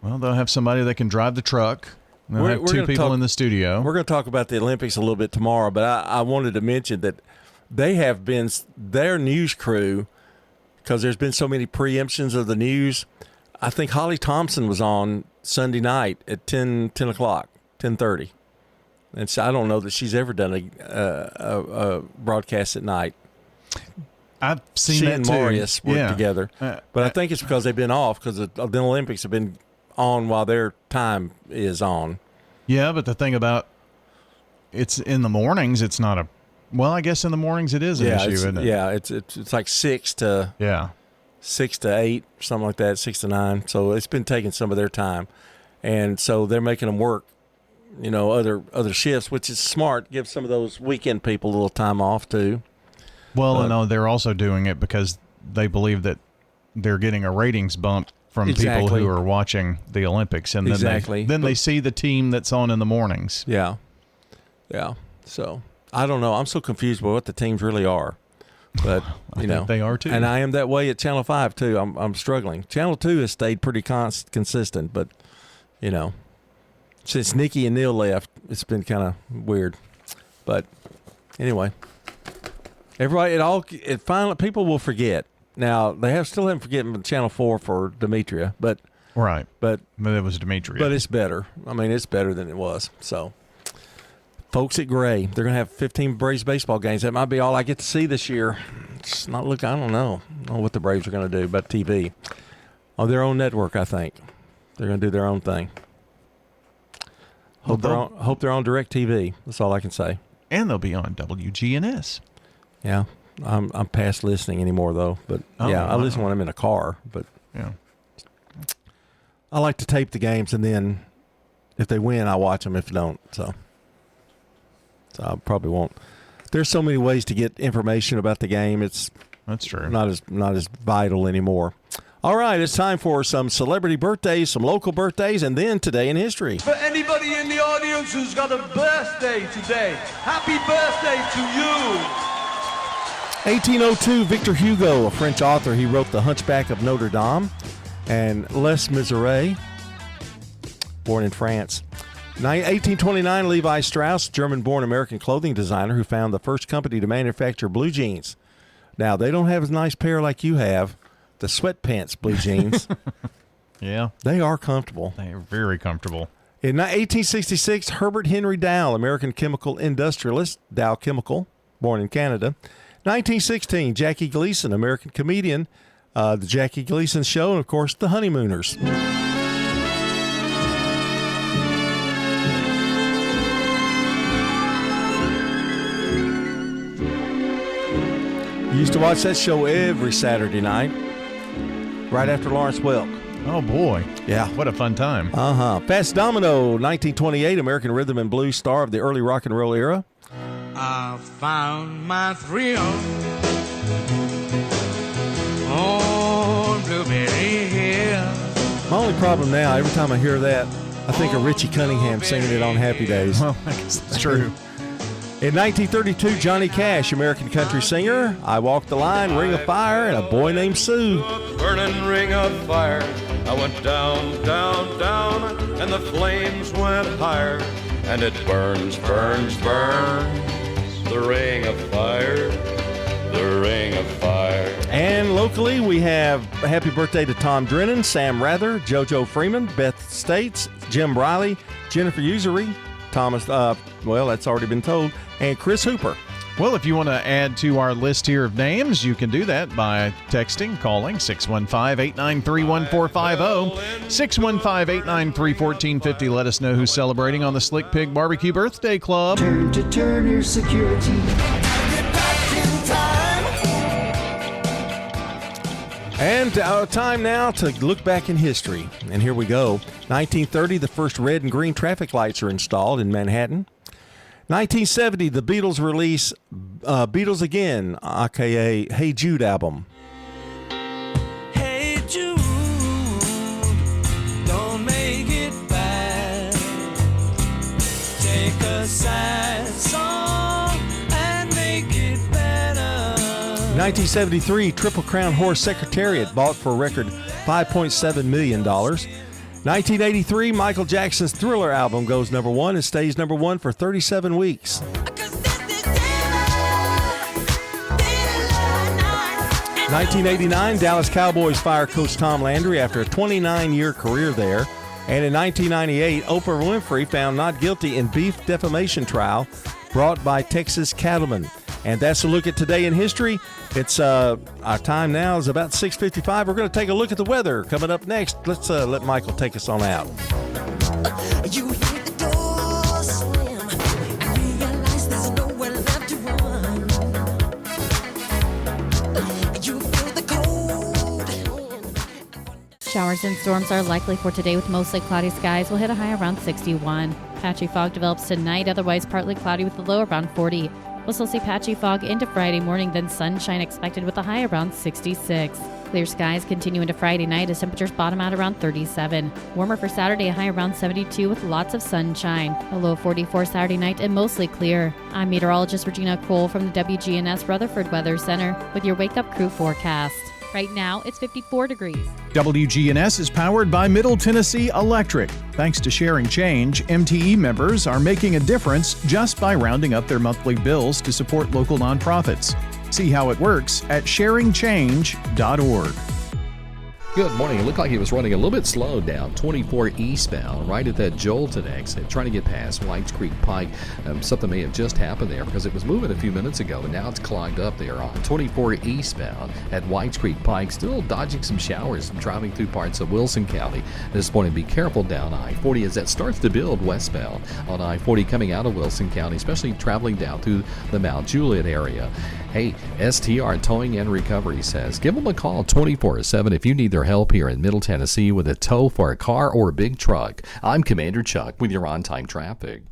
Well, they'll have somebody that can drive the truck. They'll have two people in the studio. We're going to talk about the Olympics a little bit tomorrow, but I wanted to mention that they have been their news crew, because there's been so many preemptions of the news. I think Holly Thompson was on Sunday night at 10 o'clock, 10:30. And so I don't know that she's ever done a broadcast at night. I've seen she that and too. Marius work together. But I think it's because they've been off, because the Olympics have been on while their time is on. Yeah, but the thing about it's in the mornings, it's not a well, I guess in the mornings it is an issue, isn't it? Yeah, it's like 6 to 8, something like that, 6 to 9. So it's been taking some of their time, and so they're making them work, you know, other shifts, which is smart. Give some of those weekend people a little time off too. Well, no, they're also doing it because they believe that they're getting a ratings bump from people who are watching the Olympics, and then they see the team that's on in the mornings. Yeah. So. I don't know. I'm so confused by what the teams really are, but I think they are too. And I am that way at Channel 5 too. I'm struggling. Channel 2 has stayed pretty consistent, but you know, since Nikki and Neil left, it's been kind of weird. But anyway, everybody, finally people will forget. Now they still haven't forgotten Channel 4 for Demetria, but right. But it was Demetria. But it's better. I mean, it's better than it was. So. Folks at Gray, they're going to have 15 Braves baseball games. That might be all I get to see this year. It's not I don't know what the Braves are going to do about TV. On their own network, I think. They're going to do their own thing. Hope they're on DirecTV. That's all I can say. And they'll be on WGNS. Yeah. I'm past listening anymore, though. But, I listen when I'm in a car. But yeah, I like to tape the games, and then if they win, I watch them. If they don't, so I probably won't. There's so many ways to get information about the game. That's true. Not as vital anymore. All right, it's time for some celebrity birthdays, some local birthdays, and then Today in History. For anybody in the audience who's got a birthday today, happy birthday to you. 1802, Victor Hugo, a French author. He wrote The Hunchback of Notre Dame and Les Miserables, born in France. 1829, Levi Strauss, German-born American clothing designer who found the first company to manufacture blue jeans. Now, they don't have a nice pair like you have, the sweatpants blue jeans. Yeah. They are comfortable. They are very comfortable. In 1866, Herbert Henry Dow, American chemical industrialist, Dow Chemical, born in Canada. 1916, Jackie Gleason, American comedian, The Jackie Gleason Show, and, of course, The Honeymooners. Used to watch that show every Saturday night, right after Lawrence Welk. Oh, boy. Yeah. What a fun time. Fats Domino, 1928, American rhythm and blues star of the early rock and roll era. I found my thrill on Blueberry Hill. My only problem now, every time I hear that, I think of Richie Cunningham singing it on Happy Days. Well, I guess that's true. In 1932, Johnny Cash, American country singer, I Walked the Line, Ring of Fire, and A Boy Named Sue. Burning ring of fire, I went down, down, down, and the flames went higher, and it burns, burns, burns, the ring of fire, the ring of fire. And locally, we have a happy birthday to Tom Drennan, Sam Rather, JoJo Freeman, Beth States, Jim Riley, Jennifer Usery, Thomas, that's already been told, and Chris Hooper. Well, if you want to add to our list here of names, you can do that by texting, calling 615-893-1450, 615-893-1450. Let us know who's celebrating on the Slick Pig Barbecue Birthday Club. Turn to Turner Security. And time now to look back in history. And here we go. 1930, the first red and green traffic lights are installed in Manhattan. 1970, the Beatles release Beatles Again, a.k.a. Hey Jude album. Hey Jude, don't make it bad. Take a sad song and make it better. 1973, Triple Crown Horse Secretariat bought for a record $5.7 million. 1983, Michael Jackson's Thriller album goes number one and stays number one for 37 weeks. 1989, Dallas Cowboys fire coach Tom Landry after a 29-year career there. And in 1998, Oprah Winfrey found not guilty in beef defamation trial brought by Texas cattlemen. And that's a look at Today in History. It's our time now is about 6:55. We're going to take a look at the weather coming up next. Let's let Michael take us on out. You hear the door slam, realize there's nowhere left to run. You feel the cold. Showers and storms are likely for today with mostly cloudy skies. We'll hit a high around 61. Patchy fog develops tonight, otherwise partly cloudy with a low around 40. We'll still see patchy fog into Friday morning, then sunshine expected with a high around 66. Clear skies continue into Friday night as temperatures bottom out around 37. Warmer for Saturday, a high around 72 with lots of sunshine. A low 44 Saturday night and mostly clear. I'm meteorologist Regina Cole from the WGNS Rutherford Weather Center with your Wake Up Crew forecast. Right now, it's 54 degrees. WGNS is powered by Middle Tennessee Electric. Thanks to Sharing Change, MTE members are making a difference just by rounding up their monthly bills to support local nonprofits. See how it works at sharingchange.org. Good morning. It looked like he was running a little bit slow down 24 eastbound right at that Jolton exit, trying to get past Whites Creek Pike. Something may have just happened there because it was moving a few minutes ago, and now it's clogged up there on 24 eastbound at Whites Creek Pike. Still dodging some showers and driving through parts of Wilson County. This morning, be careful down I-40 as that starts to build westbound on I-40 coming out of Wilson County, especially traveling down through the Mount Juliet area. Hey, STR Towing and Recovery says give them a call 24/7 if you need their help here in Middle Tennessee with a tow for a car or a big truck. I'm Commander Chuck with your on-time traffic.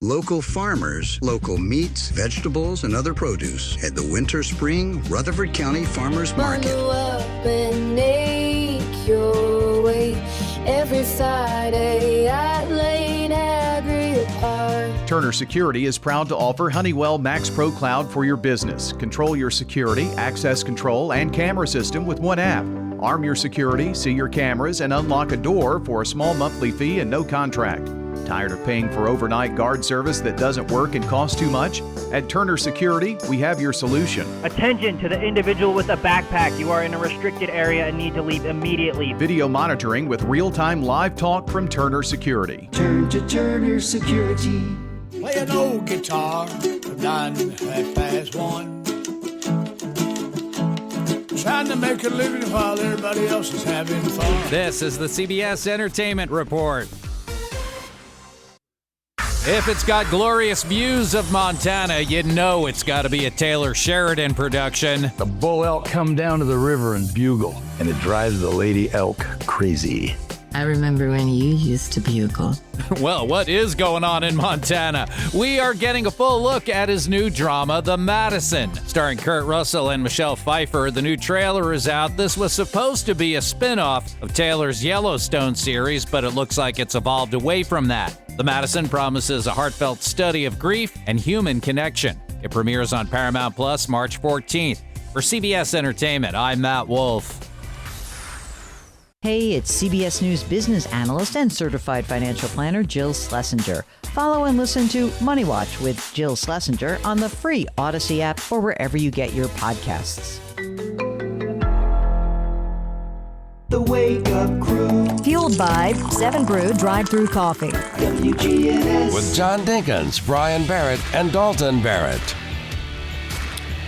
Local farmers, local meats, vegetables, and other produce at the Winter Spring Rutherford County Farmers Market. Bundle up and make your way every Friday at Lane Agri Park. Turner Security is proud to offer Honeywell Max Pro Cloud for your business. Control your security, access control, and camera system with one app. Arm your security, see your cameras, and unlock a door for a small monthly fee and no contract. Tired of paying for overnight guard service that doesn't work and costs too much? At Turner Security, we have your solution. Attention to the individual with a backpack. You are in a restricted area and need to leave immediately. Video monitoring with real-time live talk from Turner Security. Turn to Turner Security. Play an old guitar, 9:30. Trying to make a living while everybody else is having fun. This is the CBS Entertainment Report. If it's got glorious views of Montana, you know it's got to be a Taylor Sheridan production. The bull elk come down to the river and bugle, and it drives the lady elk crazy. I remember when you used to bugle. Well, what is going on in Montana? We are getting a full look at his new drama, The Madison. Starring Kurt Russell and Michelle Pfeiffer, the new trailer is out. This was supposed to be a spin-off of Taylor's Yellowstone series, but it looks like it's evolved away from that. The Madison promises a heartfelt study of grief and human connection. It premieres on Paramount Plus March 14th. For CBS Entertainment, I'm Matt Wolf. Hey, it's CBS News business analyst and certified financial planner Jill Schlesinger. Follow and listen to Money Watch with Jill Schlesinger on the free Odyssey app or wherever you get your podcasts. The Wake Up Crew. Fueled by 7 Brew Drive-Thru Coffee. WGNS. With John Dinkins, Brian Barrett, and Dalton Barrett.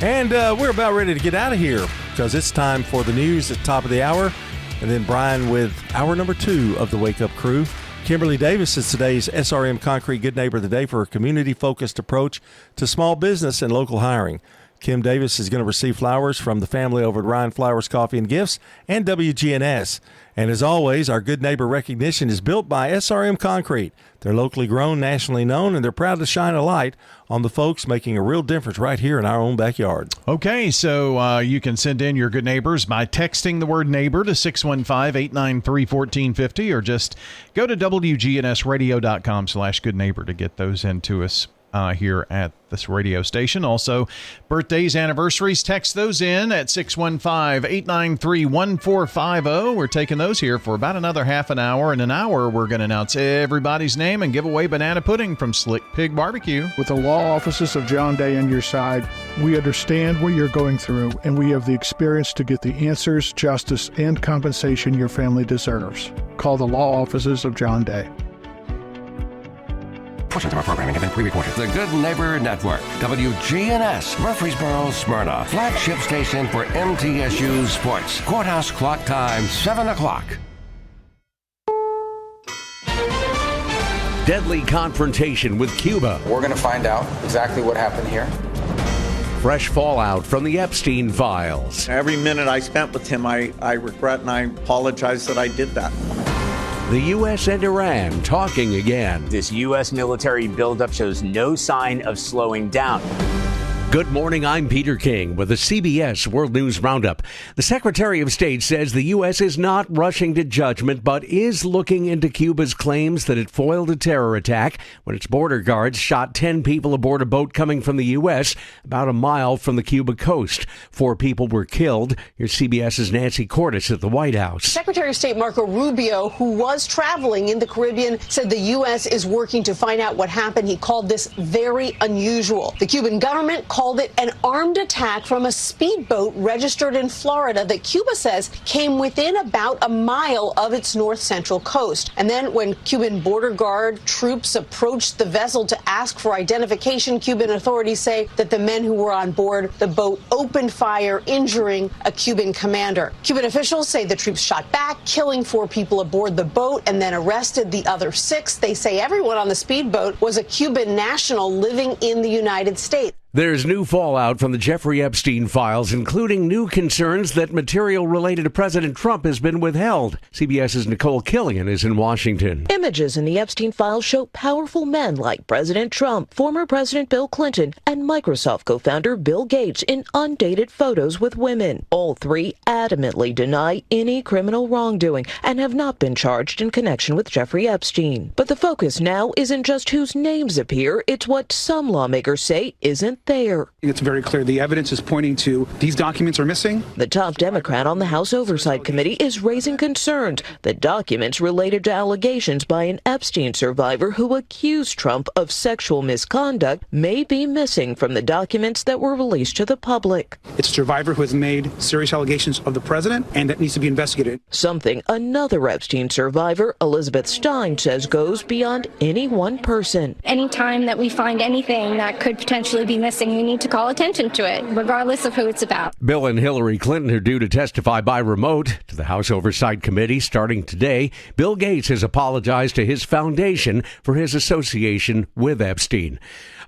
And we're about ready to get out of here because it's time for the news at the top of the hour. And then Brian with hour number 2 of the Wake Up Crew. Kimberly Davis is today's SRM Concrete Good Neighbor of the Day for her community-focused approach to small business and local hiring. Kim Davis is going to receive flowers from the family over at Ryan Flowers Coffee and Gifts and WGNS. And as always, our Good Neighbor recognition is built by SRM Concrete. They're locally grown, nationally known, and they're proud to shine a light on the folks making a real difference right here in our own backyard. Okay, so you can send in your good neighbors by texting the word neighbor to 615-893-1450 or just go to WGNSradio.com/goodneighbor to get those into us here at this radio station. Also, birthdays, anniversaries, text those in at 615-893-1450. We're taking those here for about another half an hour. In an hour, we're going to announce everybody's name and give away banana pudding from Slick Pig Barbecue. With the law offices of John Day on your side, we understand what you're going through, and we have the experience to get the answers, justice, and compensation your family deserves. Call the law offices of John Day. Portions of our programming have been pre-recorded. The Good Neighbor Network, WGNS, Murfreesboro, Smyrna, flagship station for MTSU Sports. Courthouse clock time, 7 o'clock. Deadly confrontation with Cuba. We're going to find out exactly what happened here. Fresh fallout from the Epstein files. Every minute I spent with him, I regret and I apologize that I did that. The U.S. and Iran talking again. This U.S. military buildup shows no sign of slowing down. Good morning, I'm Peter King with the CBS World News Roundup. The Secretary of State says the U.S. is not rushing to judgment, but is looking into Cuba's claims that it foiled a terror attack when its border guards shot 10 people aboard a boat coming from the U.S. about a mile from the Cuba coast. 4 people were killed. Here's CBS's Nancy Cordes at the White House. Secretary of State Marco Rubio, who was traveling in the Caribbean, said the U.S. is working to find out what happened. He called this very unusual. The Cuban government called it an armed attack from a speedboat registered in Florida that Cuba says came within about a mile of its north central coast. And then when Cuban border guard troops approached the vessel to ask for identification, Cuban authorities say that the men who were on board the boat opened fire, injuring a Cuban commander. Cuban officials say the troops shot back, killing 4 people aboard the boat, and then arrested the other 6. They say everyone on the speedboat was a Cuban national living in the United States. There's new fallout from the Jeffrey Epstein files, including new concerns that material related to President Trump has been withheld. CBS's Nicole Killian is in Washington. Images in the Epstein files show powerful men like President Trump, former President Bill Clinton, and Microsoft co-founder Bill Gates in undated photos with women. All 3 adamantly deny any criminal wrongdoing and have not been charged in connection with Jeffrey Epstein. But the focus now isn't just whose names appear, it's what some lawmakers say isn't there. It's very clear the evidence is pointing to these documents are missing. The top Democrat on the House Oversight Committee is raising concerns that documents related to allegations by an Epstein survivor who accused Trump of sexual misconduct may be missing from the documents that were released to the public. It's a survivor who has made serious allegations of the president, and that needs to be investigated. Something another Epstein survivor, Elizabeth Stein, says goes beyond any one person. Anytime that we find anything that could potentially be missing, we need to call attention to it, regardless of who it's about. Bill and Hillary Clinton are due to testify by remote to the House Oversight Committee starting today. Bill Gates has apologized to his foundation for his association with Epstein.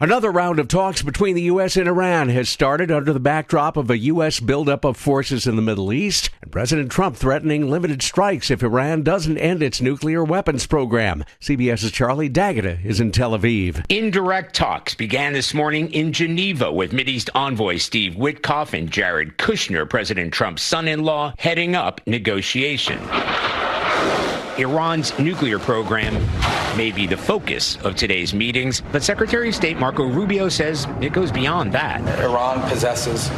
Another round of talks between the U.S. and Iran has started under the backdrop of a U.S. buildup of forces in the Middle East and President Trump threatening limited strikes if Iran doesn't end its nuclear weapons program. CBS's Charlie D'Agata is in Tel Aviv. Indirect talks began this morning in Geneva with Mideast envoy Steve Witkoff and Jared Kushner, President Trump's son-in-law, heading up negotiation. Iran's nuclear program may be the focus of today's meetings, but Secretary of State Marco Rubio says it goes beyond that. Iran possesses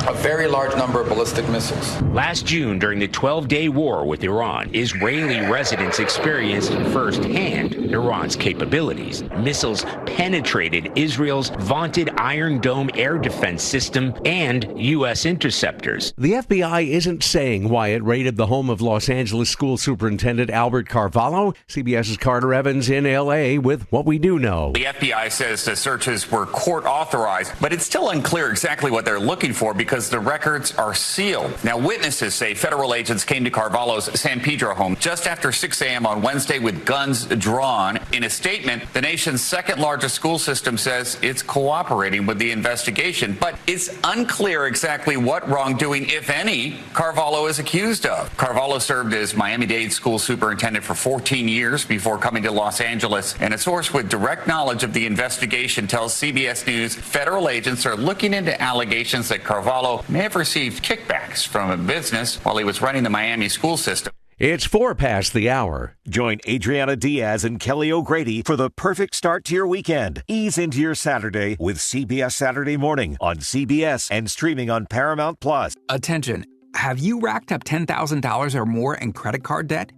a very large number of ballistic missiles. Last June, during the 12-day war with Iran, Israeli residents experienced firsthand Iran's capabilities. Missiles penetrated Israel's vaunted Iron Dome air defense system and U.S. interceptors. The FBI isn't saying why it raided the home of Los Angeles School Superintendent Albert Carvalho. CBS's Carter Evans in L.A. with what we do know. The FBI says the searches were court authorized, but it's still unclear exactly what they're looking for because the records are sealed. Now, witnesses say federal agents came to Carvalho's San Pedro home just after 6 a.m. on Wednesday with guns drawn. In a statement, the nation's second largest school system says it's cooperating with the investigation, but it's unclear exactly what wrongdoing, if any, Carvalho is accused of. Carvalho served as Miami-Dade school superintendent for 14 years before coming to Los Angeles, and a source with direct knowledge of the investigation tells CBS News federal agents are looking into allegations that Carvalho may have received kickbacks from a business while he was running the Miami school system. It's 4 past the hour. Join Adriana Diaz and Kelly O'Grady for the perfect start to your weekend. Ease into your Saturday with CBS Saturday Morning on CBS and streaming on Paramount Plus. Attention. Have you racked up $10,000 or more in credit card debt?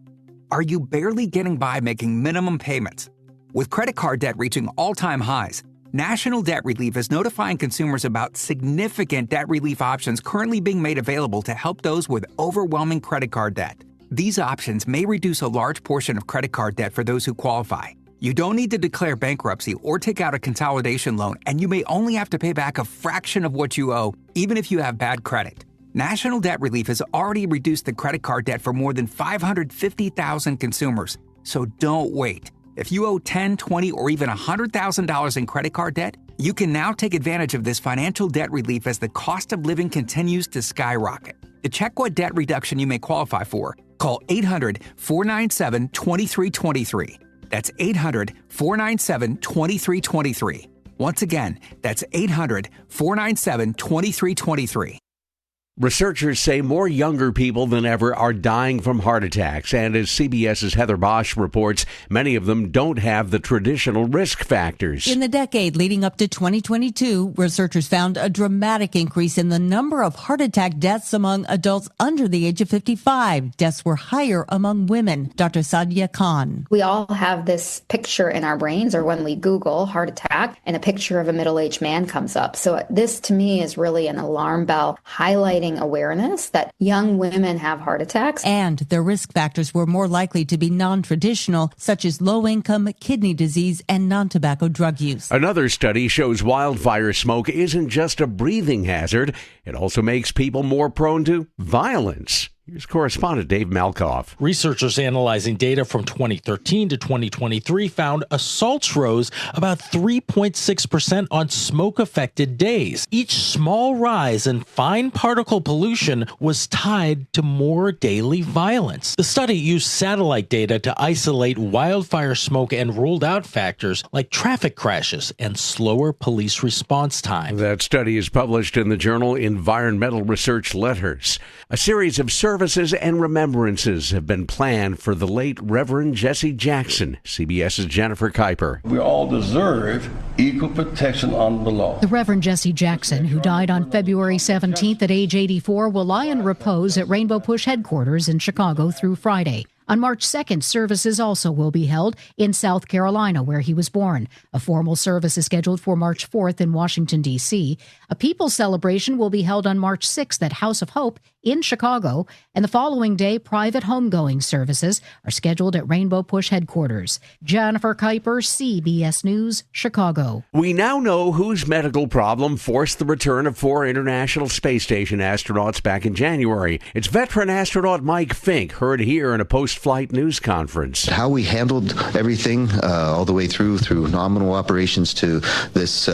Are you barely getting by making minimum payments? With credit card debt reaching all-time highs, National Debt Relief is notifying consumers about significant debt relief options currently being made available to help those with overwhelming credit card debt. These options may reduce a large portion of credit card debt for those who qualify. You don't need to declare bankruptcy or take out a consolidation loan, and you may only have to pay back a fraction of what you owe, even if you have bad credit. National Debt Relief has already reduced the credit card debt for more than 550,000 consumers. So don't wait. If you owe $10,000, $20,000, or even $100,000 in credit card debt, you can now take advantage of this financial debt relief as the cost of living continues to skyrocket. To check what debt reduction you may qualify for, call 800-497-2323. That's 800-497-2323. Once again, that's 800-497-2323. Researchers say more younger people than ever are dying from heart attacks, and as CBS's Heather Bosch reports, many of them don't have the traditional risk factors. In the decade leading up to 2022, researchers found a dramatic increase in the number of heart attack deaths among adults under the age of 55. Deaths were higher among women. Dr. Sadia Khan. We all have this picture in our brains, or when we Google heart attack, and a picture of a middle-aged man comes up. So this, to me, is really an alarm bell highlighting awareness that young women have heart attacks. And their risk factors were more likely to be non-traditional, such as low income, kidney disease, and non-tobacco drug use. Another study shows wildfire smoke isn't just a breathing hazard. It also makes people more prone to violence. Here's correspondent Dave Malkoff. Researchers analyzing data from 2013 to 2023 found assaults rose about 3.6% on smoke-affected days. Each small rise in fine particle pollution was tied to more daily violence. The study used satellite data to isolate wildfire smoke and ruled out factors like traffic crashes and slower police response time. That study is published in the journal Environmental Research Letters. A series of services and remembrances have been planned for the late Reverend Jesse Jackson. CBS's Jennifer Kuiper. We all deserve equal protection under the law. The Reverend Jesse Jackson, who died on February 17th at age 84, will lie in repose at Rainbow Push headquarters in Chicago through Friday. On March 2nd, services also will be held in South Carolina, where he was born. A formal service is scheduled for March 4th in Washington, D.C. A people's celebration will be held on March 6th at House of Hope in Chicago, and the following day, private homegoing services are scheduled at Rainbow Push headquarters. Jennifer Kuiper, CBS News, Chicago. We now know whose medical problem forced the return of 4 International Space Station astronauts back in January. It's veteran astronaut Mike Fink, heard here in a post-flight news conference. How we handled everything all the way through nominal operations to this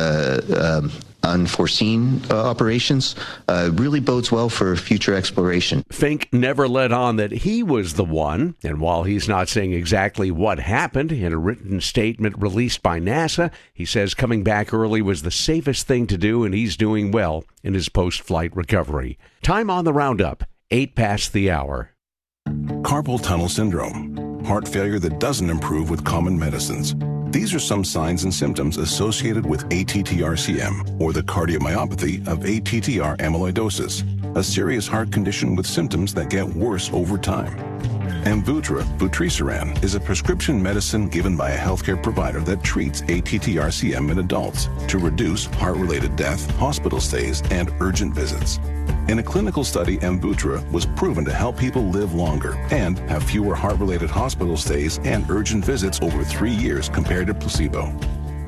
unforeseen operations really bodes well for future exploration. Fink never let on that he was the one, and while he's not saying exactly what happened in a written statement released by NASA, he says coming back early was the safest thing to do, and he's doing well in his post-flight recovery. Time on the roundup, 8 past the hour. Carpal tunnel syndrome, heart failure that doesn't improve with common medicines. These are some signs and symptoms associated with ATTR-CM, or the cardiomyopathy of ATTR amyloidosis, a serious heart condition with symptoms that get worse over time. Amvuttra, vutrisiran, is a prescription medicine given by a healthcare provider that treats ATTR-CM in adults to reduce heart-related death, hospital stays, and urgent visits. In a clinical study, Amvuttra was proven to help people live longer and have fewer heart-related hospital stays and urgent visits over 3 years compared to placebo.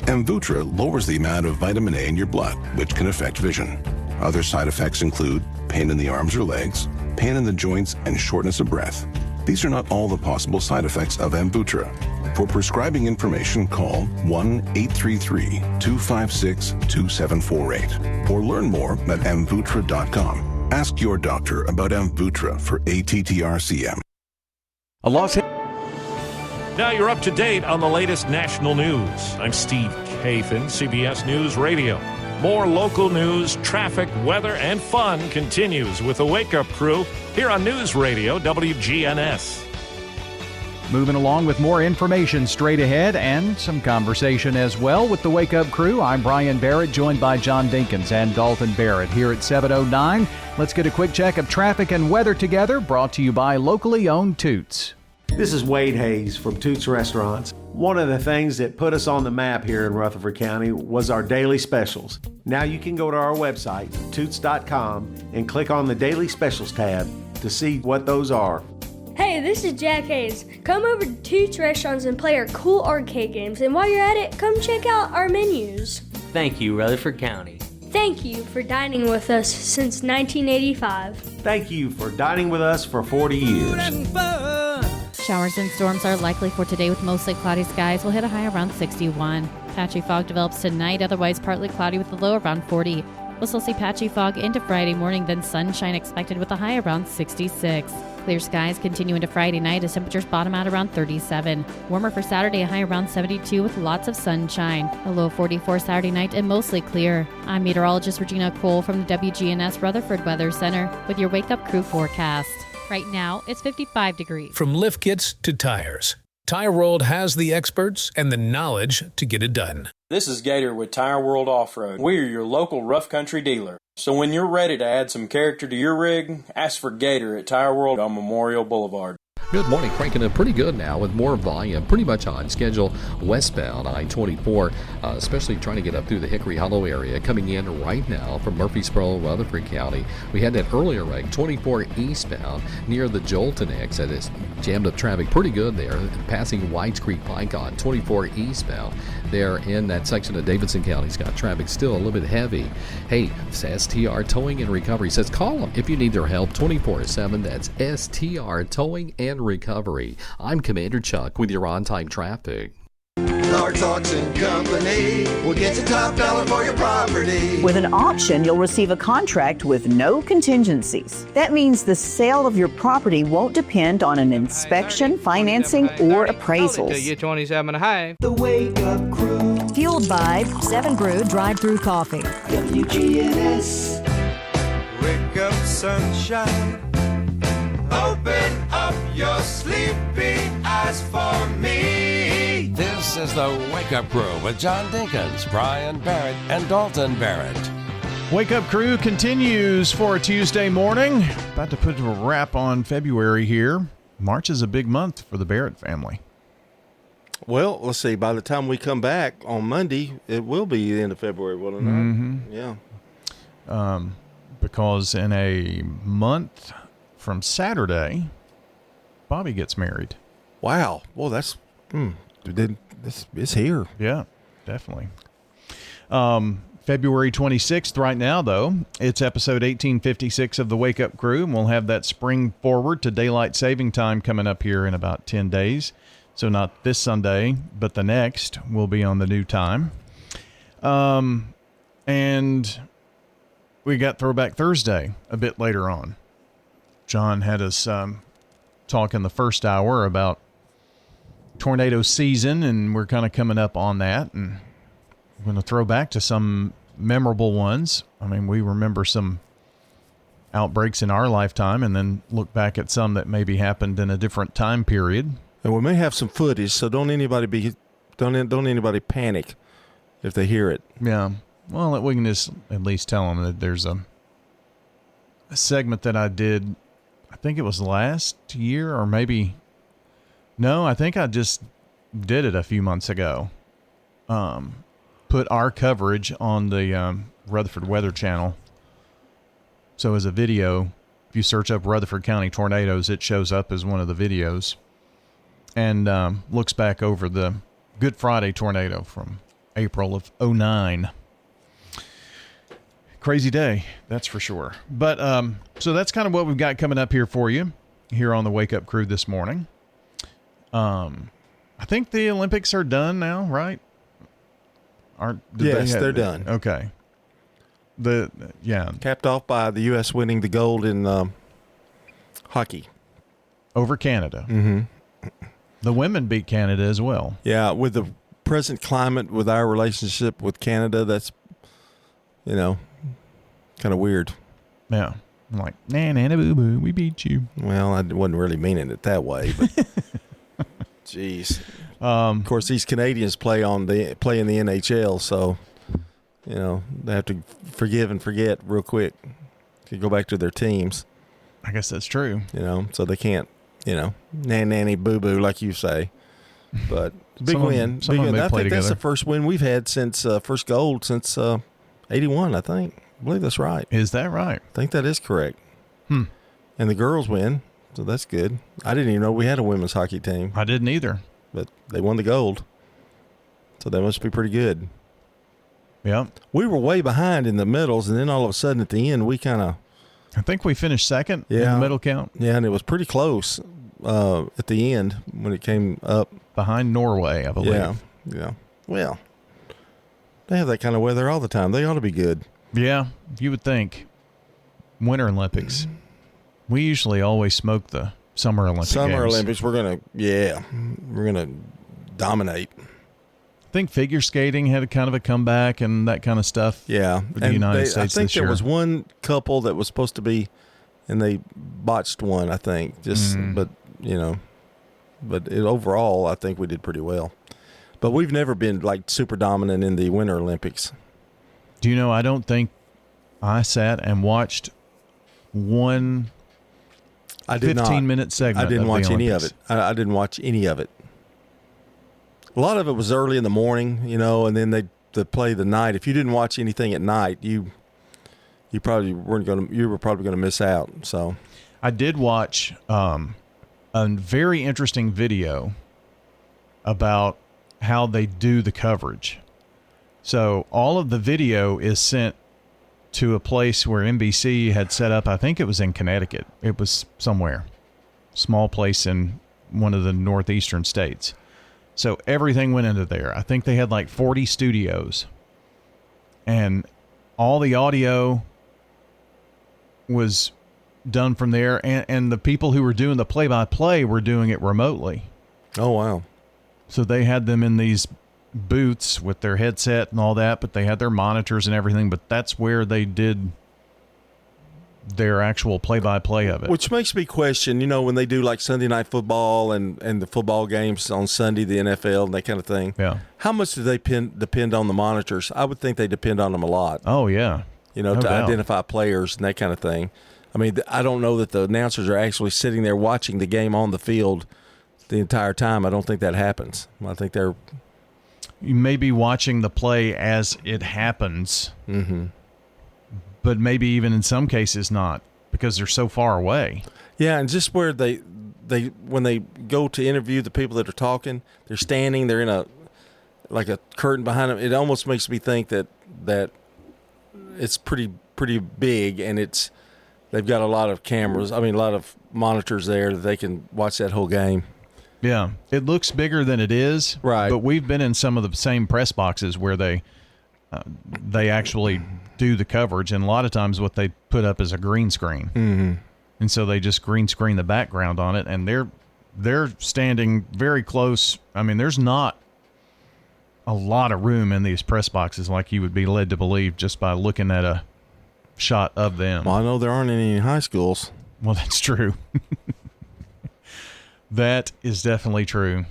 Amvuttra lowers the amount of vitamin A in your blood, which can affect vision. Other side effects include pain in the arms or legs, pain in the joints, and shortness of breath. These are not all the possible side effects of Amvuttra. For prescribing information, call 1-833-256-2748 or learn more at amvuttra.com. Ask your doctor about Amvuttra for ATTR-CM. Now you're up to date on the latest national news. I'm Steve Kathan, CBS News Radio. More local news, traffic, weather, and fun continues with the Wake Up Crew here on News Radio WGNS. Moving along with more information straight ahead and some conversation as well with the Wake Up Crew. I'm Brian Barrett, joined by John Dinkins and Dalton Barrett here at 7:09. Let's get a quick check of traffic and weather together, brought to you by locally owned Toots. This is Wade Hayes from Toots Restaurants. One of the things that put us on the map here in Rutherford County was our daily specials. Now you can go to our website, toots.com, and click on the Daily Specials tab to see what those are. Hey, this is Jack Hayes. Come over to Toots Restaurants and play our cool arcade games, and while you're at it, come check out our menus. Thank you, Rutherford County. Thank you for dining with us since 1985. Thank you for dining with us for 40 years. Showers and storms are likely for today with mostly cloudy skies. We'll hit a high around 61. Patchy fog develops tonight, otherwise partly cloudy with a low around 40. We'll still see patchy fog into Friday morning, then sunshine expected with a high around 66. Clear skies continue into Friday night as temperatures bottom out around 37. Warmer for Saturday, a high around 72 with lots of sunshine. A low 44 Saturday night and mostly clear. I'm meteorologist Regina Cole from the WGNS Rutherford Weather Center with your Wake Up Crew forecast. Right now, it's 55 degrees. From lift kits to tires, Tire World has the experts and the knowledge to get it done. This is Gator with Tire World Off-Road. We're your local rough country dealer. So when you're ready to add some character to your rig, ask for Gator at Tire World on Memorial Boulevard. Good morning. Cranking up pretty good now with more volume, pretty much on schedule westbound I-24, especially trying to get up through the Hickory Hollow area. Coming in right now from Murfreesboro, Rutherford County. We had that earlier wreck, 24 eastbound near the Jolton exit. It's jammed up traffic pretty good there, passing Whites Creek Pike on 24 eastbound. There in that section of Davidson County's got traffic still a little bit heavy. Hey, STR Towing and Recovery says call them if you need their help 24/7. That's STR Towing and Recovery. I'm Commander Chuck with your on-time traffic. Clark's Auction Company will get you top dollar for your property. With an auction, you'll receive a contract with no contingencies. That means the sale of your property won't depend on an inspection, financing, or appraisals. 27 high. The Wake Up Crew. Fueled by 7 Brew Drive-Thru Coffee. WGNS. Wake up, sunshine. Open up your sleepy eyes for me. This is the Wake Up Crew with John Dinkins, Brian Barrett, and Dalton Barrett. Wake Up Crew continues for a Tuesday morning. About to put a wrap on February here. March is a big month for the Barrett family. Well, let's see. By the time we come back on Monday, it will be the end of February, will it not? Mm-hmm. Yeah. Because in a month from Saturday, Bobby gets married. Wow. Well, that's it's here. Yeah, definitely. February 26th right now, though. It's episode 1856 of the Wake Up Crew, and we'll have that spring forward to daylight saving time coming up here in about 10 days. So not this Sunday, but the next will be on the new time. And we got Throwback Thursday a bit later on. John had us talk in the first hour about tornado season, and we're kind of coming up on that, and we're going to throw back to some memorable ones. I mean, we remember some outbreaks in our lifetime and then look back at some that maybe happened in a different time period. And we may have some footage, so don't anybody panic if they hear it. Yeah. Well, we can just at least tell them that there's a segment that I did, I think it was last year, or maybe, no, I think I just did it a few months ago. Put our coverage on the Rutherford Weather Channel. So as a video, if you search up Rutherford County tornadoes, it shows up as one of the videos. And looks back over the Good Friday tornado from April of 2009. Crazy day, that's for sure. But so that's kind of what we've got coming up here for you here on the Wake Up Crew this morning. I think the Olympics are done now, right? Yes, they're done. Okay. Capped off by the U.S. winning the gold in hockey over Canada. Mm-hmm. The women beat Canada as well. Yeah, with the present climate with our relationship with Canada, that's kind of weird. Yeah, I'm like Nana boo boo, we beat you. Well, I wasn't really meaning it that way, but jeez. Of course, these Canadians play in the NHL, so they have to forgive and forget real quick to go back to their teams. I guess that's true. So they can't, nanny boo boo like you say. But big win. Big win. I think that's the first win we've had since first gold since 81. I think. I believe that's right. Is that right? I think that is correct. And the girls win, so that's good. I didn't even know we had a women's hockey team. I didn't either. But they won the gold, so that must be pretty good. Yeah. We were way behind in the medals, and then all of a sudden at the end, we kind of... I think we finished second in the medal count. Yeah, and it was pretty close at the end when it came up. Behind Norway, I believe. Yeah. Well, they have that kind of weather all the time. They ought to be good. Yeah, you would think. Winter Olympics. We usually always smoke the Summer Olympics. Olympics, we're gonna dominate. I think figure skating had a kind of a comeback and that kind of stuff. Yeah, for the United States I think this year. there was one couple that was supposed to be, and they botched one. I think but overall, I think we did pretty well. But we've never been like super dominant in the Winter Olympics. Do you know? I don't think I sat and watched one. I did 15-minute segment. I didn't watch any of Olympics. it. I didn't watch any of it. A lot of it was early in the morning, and then they play the night. If you didn't watch anything at night, you probably weren't going to. You were probably going to miss out. So, I did watch a very interesting video about how they do the coverage. So all of the video is sent to a place where NBC had set up. I think it was in Connecticut. It was somewhere, small place in one of the northeastern states. So everything went into there. I think they had like 40 studios, and all the audio was done from there. And the people who were doing the play-by-play were doing it remotely. Oh, wow. So they had them in these booths with their headset and all that, but they had their monitors and everything. But that's where they did their actual play-by-play of it. Which makes me question, when they do like Sunday Night Football and the football games on Sunday, the NFL and that kind of thing. Yeah. How much do they depend on the monitors? I would think they depend on them a lot. Oh, yeah. No to doubt. Identify players and that kind of thing. I mean, I don't know that the announcers are actually sitting there watching the game on the field the entire time. I don't think that happens. I think they're... You may be watching the play as it happens. Mm-hmm. But maybe even in some cases not, because they're so far away. Yeah, and just where they when they go to interview the people that are talking, they're standing, they're in a curtain behind them. It almost makes me think that it's pretty big, and they've got a lot of cameras. I mean, a lot of monitors there that they can watch that whole game. Yeah, it looks bigger than it is. Right. But we've been in some of the same press boxes where they actually do the coverage, and a lot of times what they put up is a green screen. Mm-hmm. And so they just green screen the background on it, and they're standing very close. I mean, there's not a lot of room in these press boxes like you would be led to believe just by looking at a shot of them. Well, I know there aren't any in high schools. Well, that's true. That is definitely true.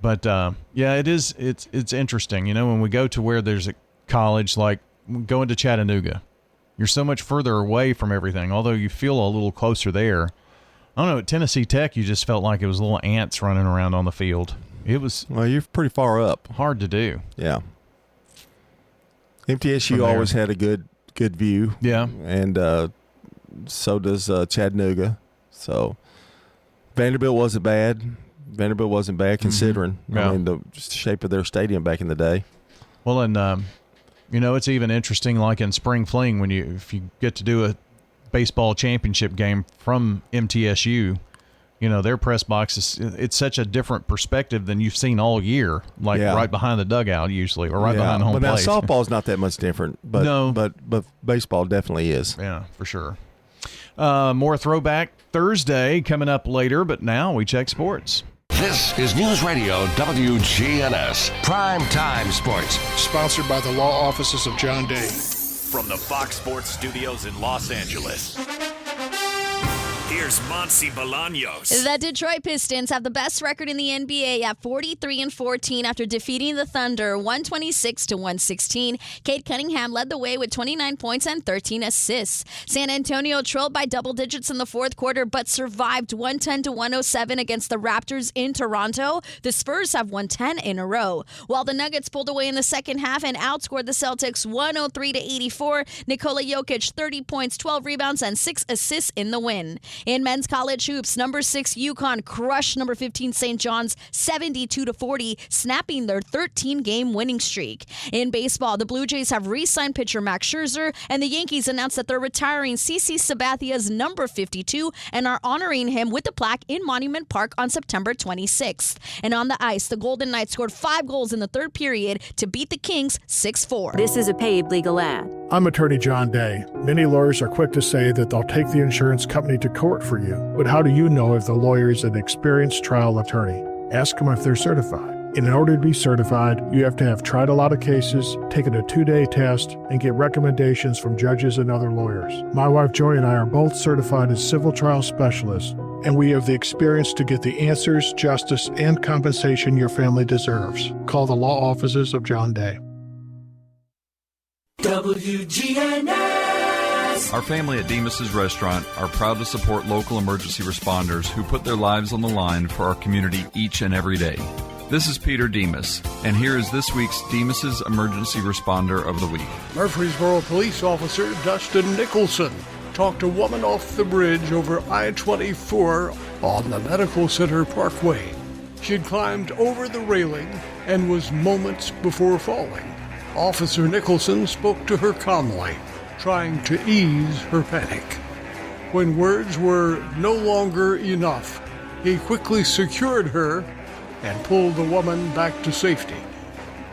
But yeah, it's interesting. When we go to where there's a college, like going to Chattanooga, you're so much further away from everything, although you feel a little closer there. I don't know, at Tennessee Tech, you just felt like it was little ants running around on the field. It was... Well, you're pretty far up. Hard to do. Yeah. MTSU always had a good view. Yeah. And so does Chattanooga. So Vanderbilt wasn't bad. Considering, Yeah. I mean, the shape of their stadium back in the day. Well, and it's even interesting, like in spring fling, if you get to do a baseball championship game from MTSU, their press box it's such a different perspective than you've seen all year, like right behind the dugout usually, or right behind home plate. But now softball's not that much different. But no, but baseball definitely is. Yeah, for sure. More Throwback Thursday coming up later, but now we check sports. This is News Radio WGNS Prime Time Sports. Sponsored by the law offices of John Day. From the Fox Sports Studios in Los Angeles, here's Monty Bolaños. The Detroit Pistons have the best record in the NBA at 43-14 after defeating the Thunder 126-116. Cade Cunningham led the way with 29 points and 13 assists. San Antonio trailed by double digits in the fourth quarter but survived 110-107 against the Raptors in Toronto. The Spurs have won 10 in a row. While the Nuggets pulled away in the second half and outscored the Celtics 103-84, Nikola Jokic 30 points, 12 rebounds, and 6 assists in the win. In men's college hoops, number 6 UConn crushed number 15 St. John's 72-40, snapping their 13-game winning streak. In baseball, the Blue Jays have re-signed pitcher Max Scherzer, and the Yankees announced that they're retiring CC Sabathia's number 52 and are honoring him with a plaque in Monument Park on September 26th. And on the ice, the Golden Knights scored 5 goals in the third period to beat the Kings 6-4. This is a paid legal ad. I'm attorney John Day. Many lawyers are quick to say that they'll take the insurance company to court for you. But how do you know if the lawyer is an experienced trial attorney? Ask them if they're certified. And in order to be certified, you have to have tried a lot of cases, taken a 2-day test, and get recommendations from judges and other lawyers. My wife Joy and I are both certified as civil trial specialists, and we have the experience to get the answers, justice, and compensation your family deserves. Call the law offices of John Day. WGNS. Our family at Demas's Restaurant are proud to support local emergency responders who put their lives on the line for our community each and every day. This is Peter Demas, and here is this week's Demas's Emergency Responder of the Week. Murfreesboro Police Officer Dustin Nicholson talked a woman off the bridge over I-24 on the Medical Center Parkway. She'd climbed over the railing and was moments before falling. Officer Nicholson spoke to her calmly, trying to ease her panic. When words were no longer enough, he quickly secured her and pulled the woman back to safety.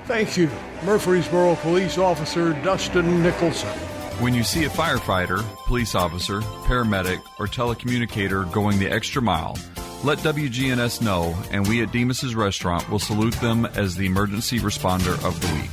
Thank you, Murfreesboro Police Officer Dustin Nicholson. When you see a firefighter, police officer, paramedic, or telecommunicator going the extra mile, let WGNS know, and we at Demas's Restaurant will salute them as the Emergency Responder of the Week.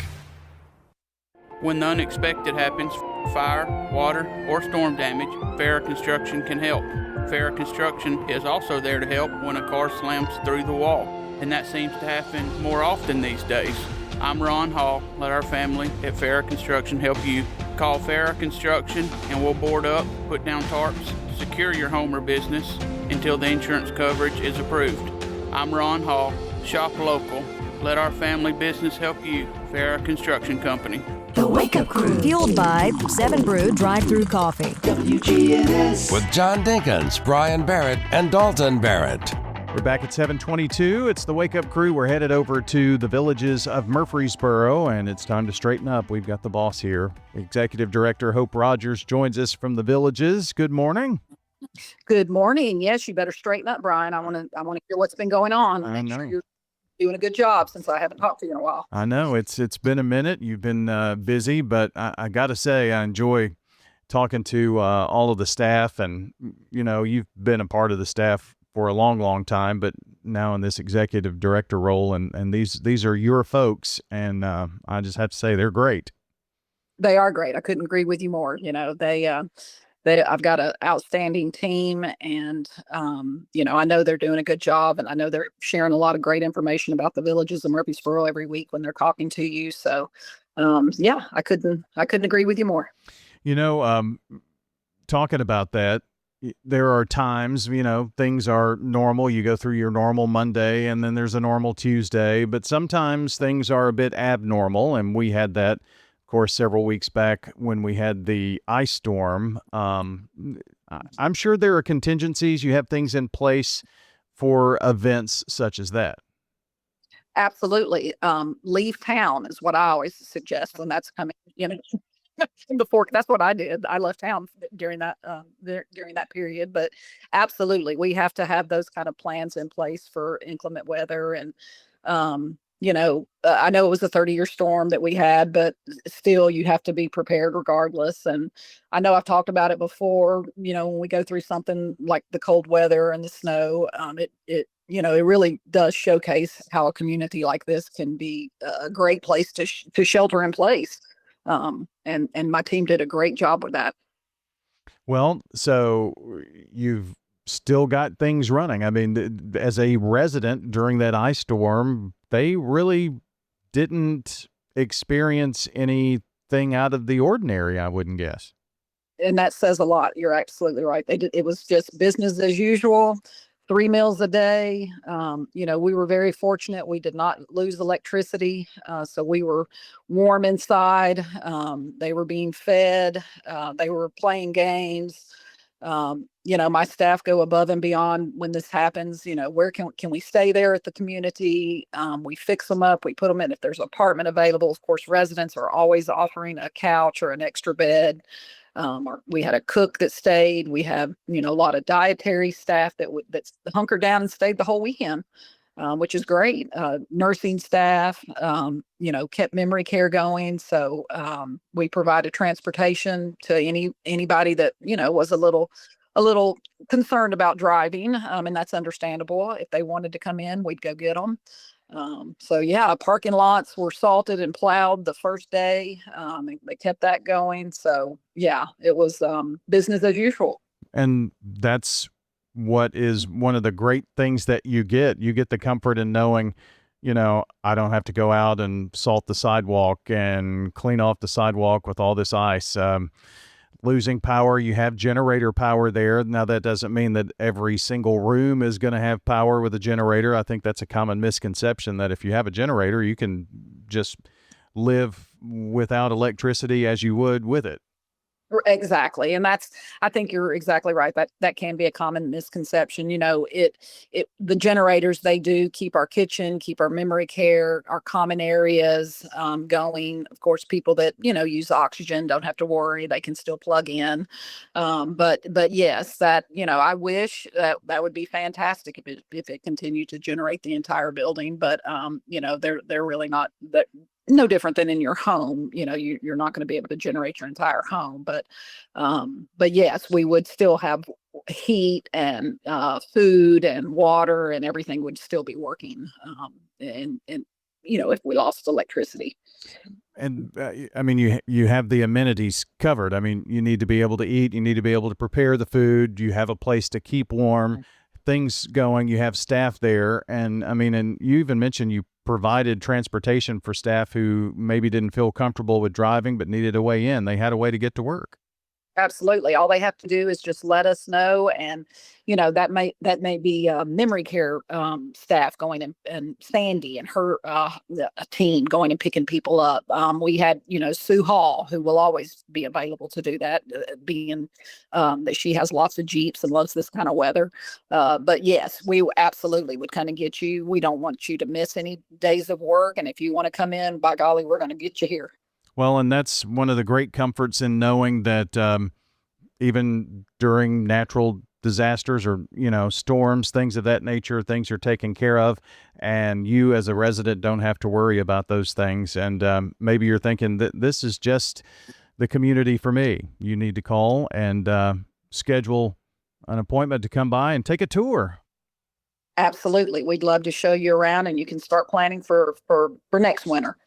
When the unexpected happens, fire, water, or storm damage, Farrah Construction can help. Farrah Construction is also there to help when a car slams through the wall, and that seems to happen more often these days. I'm Ron Hall. Let our family at Farrah Construction help you. Call Farrah Construction and we'll board up, put down tarps, secure your home or business until the insurance coverage is approved. I'm Ron Hall. Shop local. Let our family business help you. Farrah Construction Company. The Wake Up Crew. Fueled by 7 Brew Drive-Thru Coffee. WGNS. With John Dinkins, Brian Barrett, and Dalton Barrett. We're back at 7:22. It's the Wake Up Crew. We're headed over to the Villages of Murfreesboro, and it's time to straighten up. We've got the boss here. Executive Director Hope Rogers joins us from the Villages. Good morning. Good morning. Yes, you better straighten up, Brian. I want to hear what's been going on. I know. Sure you're doing a good job since I haven't talked to you in a while. I know it's been a minute. You've been busy, but I got to say I enjoy talking to all of the staff, and you've been a part of the staff for a long, long time, but now in this executive director role, and these are your folks, and I just have to say they're great. They are great. I couldn't agree with you more. I've got an outstanding team, and I know they're doing a good job, and I know they're sharing a lot of great information about the Villages of Murfreesboro every week when they're talking to you. So, I couldn't agree with you more. Talking about that, there are times, things are normal. You go through your normal Monday and then there's a normal Tuesday, but sometimes things are a bit abnormal. And we had that, of course, several weeks back when we had the ice storm. I'm sure there are contingencies. You have things in place for events such as that. Absolutely. Leave town is what I always suggest when that's coming, before. That's what I did. I left town during that period, but absolutely, we have to have those kind of plans in place for inclement weather. And I know it was a 30-year storm that we had, but still, you have to be prepared regardless. And I know I've talked about it before. When we go through something like the cold weather and the snow, it really does showcase how a community like this can be a great place to shelter in place. And my team did a great job with that. Well, so you've still got things running. I mean, as a resident during that ice storm, they really didn't experience anything out of the ordinary, I wouldn't guess. And that says a lot. You're absolutely right. It was just business as usual. 3 meals a day. We were very fortunate. We did not lose electricity. So we were warm inside. They were being fed. They were playing games. My staff go above and beyond when this happens. Where can we stay there at the community? We fix them up. We put them in if there's an apartment available. Of course, residents are always offering a couch or an extra bed. We had a cook that stayed. We have, a lot of dietary staff that's hunkered down and stayed the whole weekend, which is great. Nursing staff, kept memory care going. So we provided transportation to anybody that, was a little concerned about driving. And that's understandable. If they wanted to come in, we'd go get them. Parking lots were salted and plowed the first day. They kept that going. So it was business as usual. And that's what is one of the great things that you get. You get the comfort in knowing, I don't have to go out and salt the sidewalk and clean off the sidewalk with all this ice. Losing power, you have generator power there. Now, that doesn't mean that every single room is going to have power with a generator. I think that's a common misconception that if you have a generator, you can just live without electricity as you would with it. Exactly. And I think you're exactly right. That can be a common misconception. The generators, they do keep our kitchen, keep our memory care, our common areas going. Of course, people that, use oxygen don't have to worry. They can still plug in. But yes, that, I wish that would be fantastic if it continued to generate the entire building. But, they're really not that. No different than in your home. You're not going to be able to generate your entire home, but yes, we would still have heat and food and water, and everything would still be working. And if we lost electricity. And you have the amenities covered. You need to be able to eat. You need to be able to prepare the food. You have a place to keep warm. Things going. You have staff there, and you even mentioned you provided transportation for staff who maybe didn't feel comfortable with driving but needed a way in. They had a way to get to work. Absolutely. All they have to do is just let us know. And, that may be memory care staff going and Sandy and her team going and picking people up. We had, Sue Hall, who will always be available to do that, being that she has lots of Jeeps and loves this kind of weather. But yes, we absolutely would kind of get you. We don't want you to miss any days of work. And if you want to come in, by golly, we're going to get you here. Well, and that's one of the great comforts in knowing that even during natural disasters or, storms, things of that nature, things are taken care of, and you as a resident don't have to worry about those things. And maybe you're thinking that this is just the community for me. You need to call and schedule an appointment to come by and take a tour. Absolutely. We'd love to show you around, and you can start planning for next winter.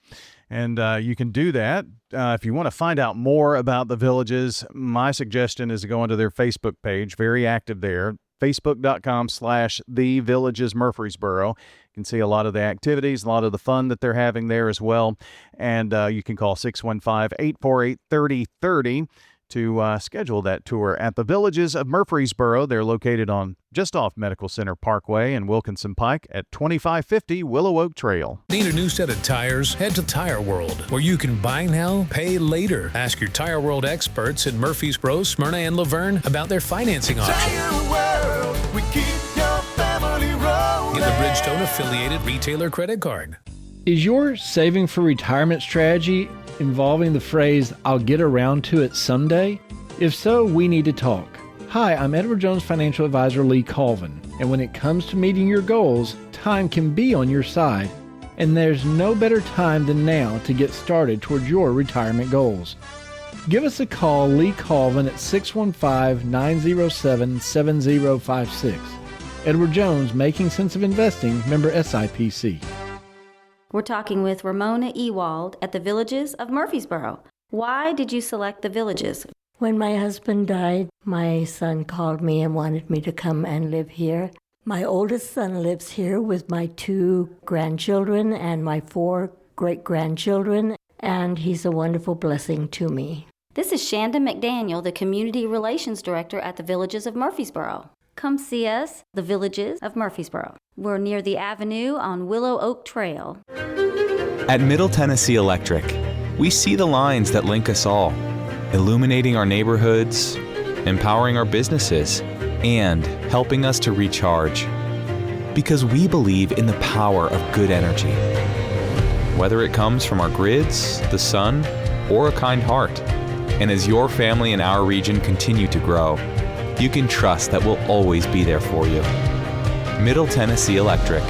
And you can do that. If you want to find out more about the Villages, my suggestion is to go onto their Facebook page, very active there, facebook.com/The Villages Murfreesboro. You can see a lot of the activities, a lot of the fun that they're having there as well. And you can call 615-848-3030 to schedule that tour at the Villages of Murfreesboro. They're located on just off Medical Center Parkway and Wilkinson Pike at 2550 Willow Oak Trail. Need a new set of tires? Head to Tire World, where you can buy now, pay later. Ask your Tire World experts in Murfreesboro, Smyrna, and Laverne about their financing options. Tire World, we keep your family rolling. Get the Bridgestone affiliated retailer credit card. Is your saving for retirement strategy involving the phrase, "I'll get around to it someday"? If so, we need to talk. Hi, I'm Edward Jones financial advisor Lee Colvin, and when it comes to meeting your goals, time can be on your side, and there's no better time than now to get started towards your retirement goals. Give us a call, Lee Colvin, at 615-907-7056. Edward Jones, Making Sense of Investing, member SIPC. We're talking with Ramona Ewald at the Villages of Murfreesboro. Why did you select the Villages? When my husband died, my son called me and wanted me to come and live here. My oldest son lives here with my 2 grandchildren and my 4 great-grandchildren, and he's a wonderful blessing to me. This is Shanda McDaniel, the Community Relations Director at the Villages of Murfreesboro. Come see us, the Villages of Murfreesboro. We're near the Avenue on Willow Oak Trail. At Middle Tennessee Electric, we see the lines that link us all, illuminating our neighborhoods, empowering our businesses, and helping us to recharge. Because we believe in the power of good energy. Whether it comes from our grids, the sun, or a kind heart. And as your family and our region continue to grow, you can trust that we'll always be there for you. Middle Tennessee Electric,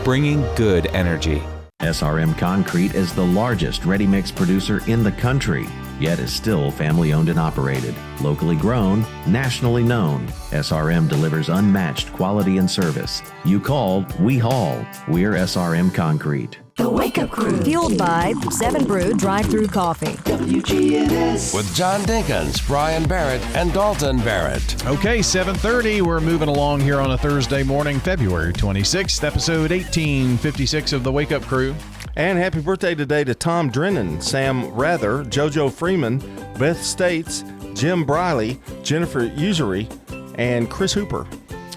bringing good energy. SRM Concrete is the largest ready-mix producer in the country, yet is still family-owned and operated. Locally grown, nationally known, SRM delivers unmatched quality and service. You called, we haul. We're SRM Concrete. The Wake Up Crew. Fueled by 7 Brew Drive-Thru Coffee. WGNS. With John Dinkins, Brian Barrett, and Dalton Barrett. Okay, 7:30. We're moving along here on a Thursday morning, February 26th, episode 1856 of The Wake Up Crew. And happy birthday today to Tom Drennan, Sam Rather, JoJo Freeman, Beth States, Jim Briley, Jennifer Usury, and Chris Hooper.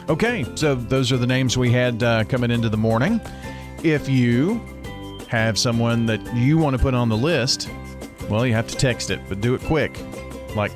Okay, so those are the names we had coming into the morning. If you have someone that you want to put on the list, well, you have to text it, but do it quick, like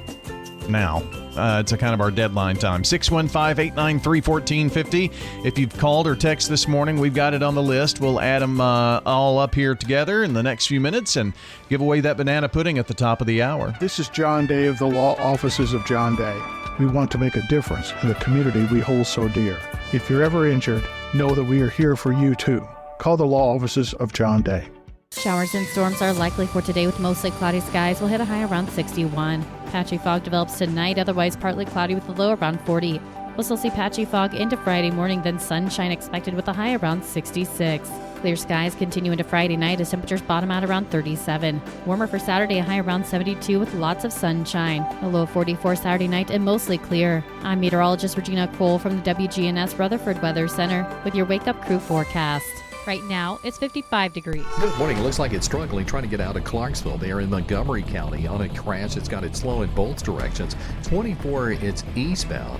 now. It's a kind of our deadline time. 615-893-1450. If you've called or texted this morning, we've got it on the list. We'll add them all up here together in the next few minutes and give away that banana pudding at the top of the hour. This is John Day of the Law Offices of John Day. We want to make a difference in the community we hold so dear. If you're ever injured, know that we are here for you too. Call the Law Offices of John Day. Showers and storms are likely for today with mostly cloudy skies. We'll hit a high around 61. Patchy fog develops tonight, otherwise partly cloudy with a low around 40. We'll still see patchy fog into Friday morning, then sunshine expected with a high around 66. Clear skies continue into Friday night as temperatures bottom out around 37. Warmer for Saturday, a high around 72 with lots of sunshine. A low of 44 Saturday night and mostly clear. I'm meteorologist Regina Cole from the WGNS Rutherford Weather Center with your Wake Up Crew forecast. Right now, it's 55 degrees. Good morning. It looks like it's struggling trying to get out of Clarksville there in Montgomery County on a crash. It's got it slow in both directions. 24, it's eastbound.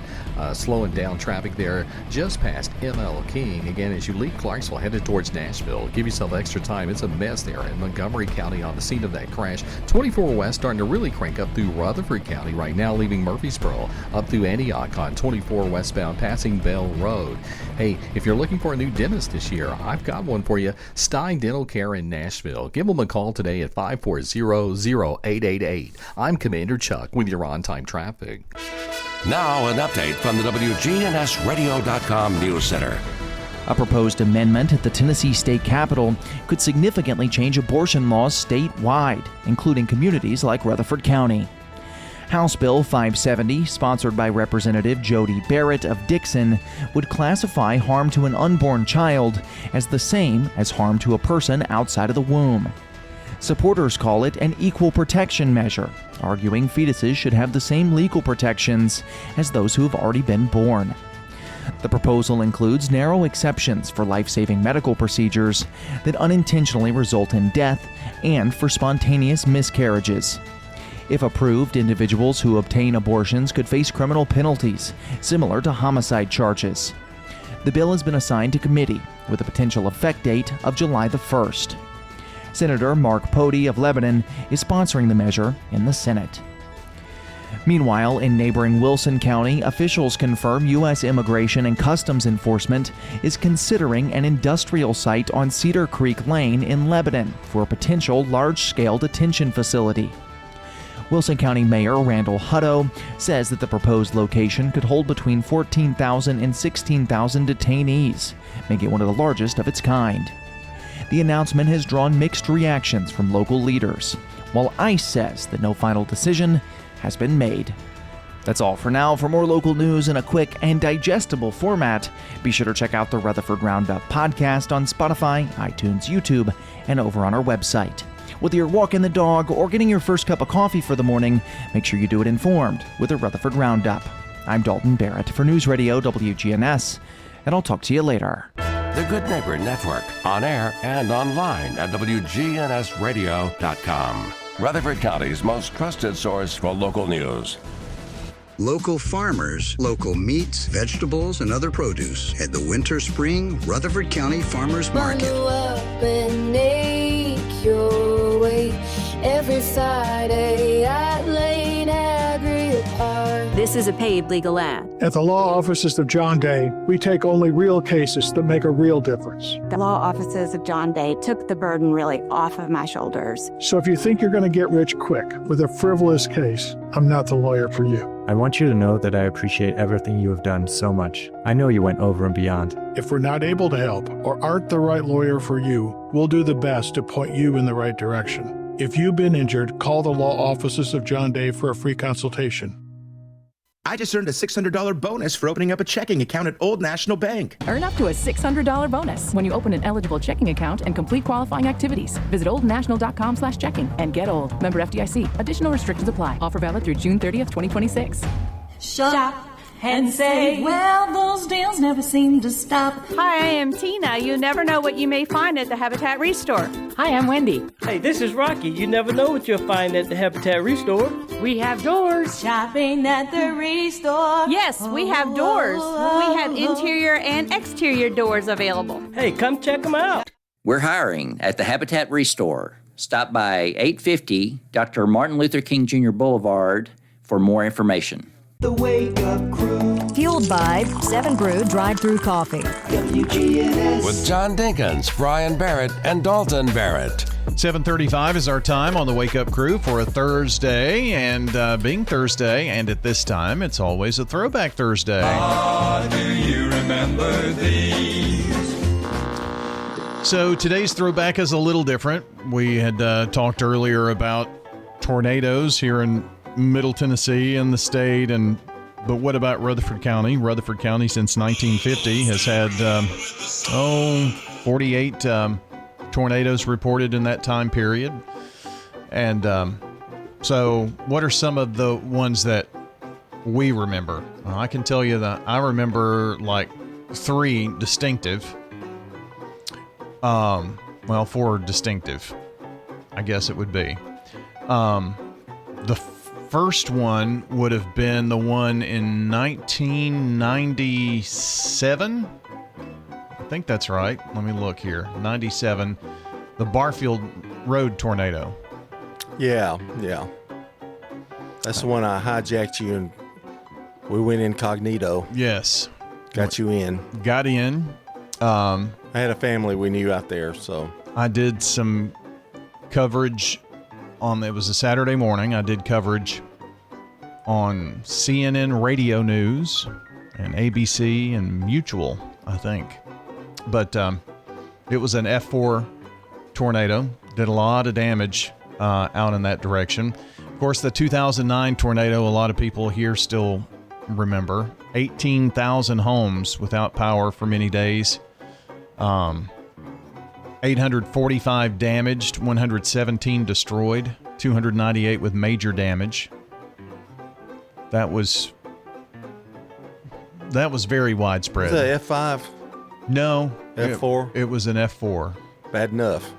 Slowing down traffic there just past ML King. Again, as you leave Clarksville, headed towards Nashville. Give yourself extra time. It's a mess there in Montgomery County on the scene of that crash. 24 west starting to really crank up through Rutherford County right now, leaving Murfreesboro up through Antioch on 24 westbound, passing Bell Road. Hey, if you're looking for a new dentist this year, I've got one for you. Stein Dental Care in Nashville. Give them a call today at 540-0888. I'm Commander Chuck with your on-time traffic. Now an update from the WGNSradio.com News Center. A proposed amendment at the Tennessee State Capitol could significantly change abortion laws statewide, including communities like Rutherford County. House Bill 570, sponsored by Representative Jody Barrett of Dixon, would classify harm to an unborn child as the same as harm to a person outside of the womb. Supporters call it an equal protection measure, arguing fetuses should have the same legal protections as those who have already been born. The proposal includes narrow exceptions for life-saving medical procedures that unintentionally result in death and for spontaneous miscarriages. If approved, individuals who obtain abortions could face criminal penalties, similar to homicide charges. The bill has been assigned to committee with a potential effect date of July the 1st. Senator Mark Pody of Lebanon is sponsoring the measure in the Senate. Meanwhile, in neighboring Wilson County, officials confirm U.S. Immigration and Customs Enforcement is considering an industrial site on Cedar Creek Lane in Lebanon for a potential large-scale detention facility. Wilson County Mayor Randall Hutto says that the proposed location could hold between 14,000 and 16,000 detainees, making it one of the largest of its kind. The announcement has drawn mixed reactions from local leaders, while ICE says that no final decision has been made. That's all for now. For more local news in a quick and digestible format, be sure to check out the Rutherford Roundup podcast on Spotify, iTunes, YouTube, and over on our website. Whether you're walking the dog or getting your first cup of coffee for the morning, make sure you do it informed with the Rutherford Roundup. I'm Dalton Barrett for News Radio WGNS, and I'll talk to you later. The Good Neighbor Network, on air and online at WGNSradio.com. Rutherford County's most trusted source for local news. Local farmers, local meats, vegetables, and other produce at the Winter Spring Rutherford County Farmers Market. Bundle up and make your way every Friday at Lane Agri Park. This This is a paid legal ad. At the law offices of John Day, we take only real cases that make a real difference. The law offices of John Day took the burden really off of my shoulders. So if you think you're going to get rich quick with a frivolous case, I'm not the lawyer for you. I want you to know that I appreciate everything you have done so much. I know you went over and beyond. If we're not able to help or aren't the right lawyer for you, we'll do the best to point you in the right direction. If you've been injured, call the law offices of John Day for a free consultation. I just earned a $600 bonus for opening up a checking account at Old National Bank. Earn up to a $600 bonus when you open an eligible checking account and complete qualifying activities. Visit oldnational.com/checking and get old. Member FDIC. Additional restrictions apply. Offer valid through June 30th, 2026. Shop and save. Well, those deals never seem to stop. Hi, I am Tina. You never know what you may find at the Habitat Restore. Hi, I'm Wendy. Hey, this is Rocky. You never know what you'll find at the Habitat Restore. We have doors. Shopping at the Restore. Yes, we have doors. We have interior and exterior doors available. Hey, come check them out. We're hiring at the Habitat Restore. Stop by 850 Dr. Martin Luther King Jr. Boulevard for more information. The Wake Up Crew. Fueled by 7 Brew drive-through coffee. WGNS. With John Dinkins, Brian Barrett, and Dalton Barrett. 7:35 is our time on the Wake Up Crew for a Thursday, and being Thursday, and at this time, it's always a Throwback Thursday. Do you remember these? So today's throwback is a little different. We had talked earlier about tornadoes here in Middle Tennessee and the state, but what about Rutherford County? Rutherford County since 1950 has had 48 tornadoes reported in that time period. And so what are some of the ones that we remember? Well, I can tell you that I remember like 3 distinctive. 4 distinctive, I guess it would be. The first one would have been the one in 1997. I think that's right. Let me look here. 97, the Barfield Road tornado. Yeah. That's the one I hijacked you and we went incognito. Yes. Got you in. Got in. I had a family we knew out there, so. I did some coverage it was a Saturday morning. I did coverage on CNN Radio News and ABC and Mutual, I think. But it was an F4 tornado. Did a lot of damage out in that direction. Of course, the 2009 tornado, a lot of people here still remember. 18,000 homes without power for many days. 845 damaged, 117 destroyed, 298 with major damage. That was very widespread. Was that F5? No. F4? It was an F4. Bad enough.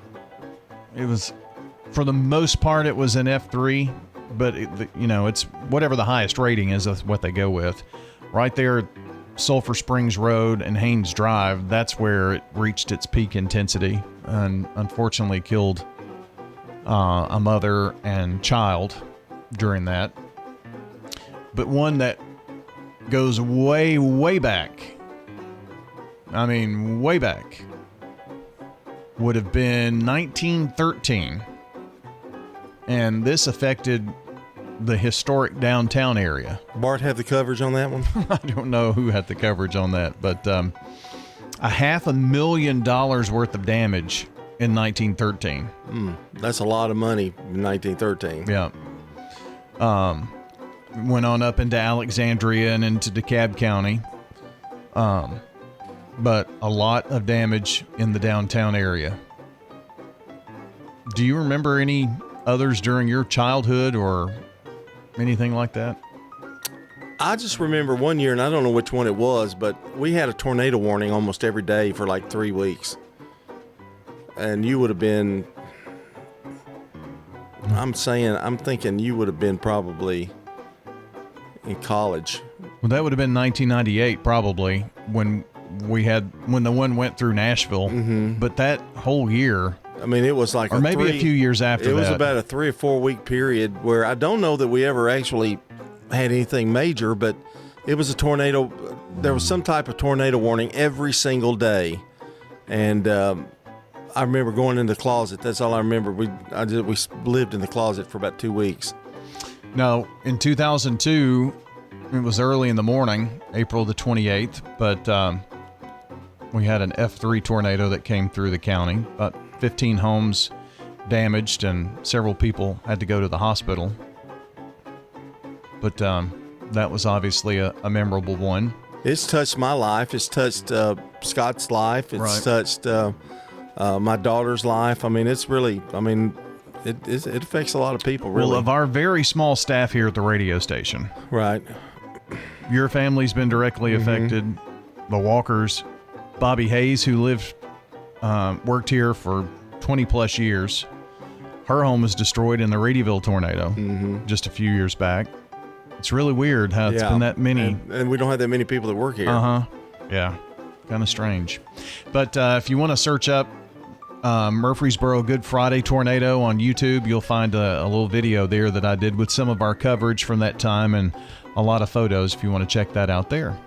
It was, for the most part, it was an F3, but it's whatever the highest rating is, that's what they go with. Right there, Sulphur Springs Road and Haynes Drive, that's where it reached its peak intensity and unfortunately killed a mother and child during that. But one that goes way, way back, I mean, way back, would have been 1913. And this affected the historic downtown area. Bart have the coverage on that one? I don't know who had the coverage on that, but $500,000 worth of damage in 1913. That's a lot of money in 1913. Yeah. Went on up into Alexandria and into DeKalb County. But a lot of damage in the downtown area. Do you remember any others during your childhood or anything like that? I just remember one year, and I don't know which one it was, but we had a tornado warning almost every day for like 3 weeks. And you would have been, I'm thinking you would have been probably in college. Well, that would have been 1998 probably when the one went through Nashville. Mm-hmm. But that whole year, I mean, it was like or maybe a few years after that. It was about a 3 or 4 week period where I don't know that we ever actually had anything major, but it was a tornado. There was some type of tornado warning every single day. And I remember going in the closet. That's all I remember. We lived in the closet for about 2 weeks. No, in 2002, it was early in the morning, April the 28th, but we had an F3 tornado that came through the county. About 15 homes damaged and several people had to go to the hospital. But that was obviously a memorable one. It's touched my life. It's touched Scott's life. It's touched my daughter's life. I mean, it's really, it affects a lot of people, really. Well, of our very small staff here at the radio station. Right. Your family's been directly affected. The Walkers, Bobby Hayes, who worked here for 20 plus years. Her home was destroyed in the Reedyville tornado just a few years back. It's really weird how it's been that many. And we don't have that many people that work here. Yeah. Kind of strange. But if you want to search up Murfreesboro Good Friday tornado on YouTube, you'll find a little video there that I did with some of our coverage from that time and a lot of photos if you want to check that out there.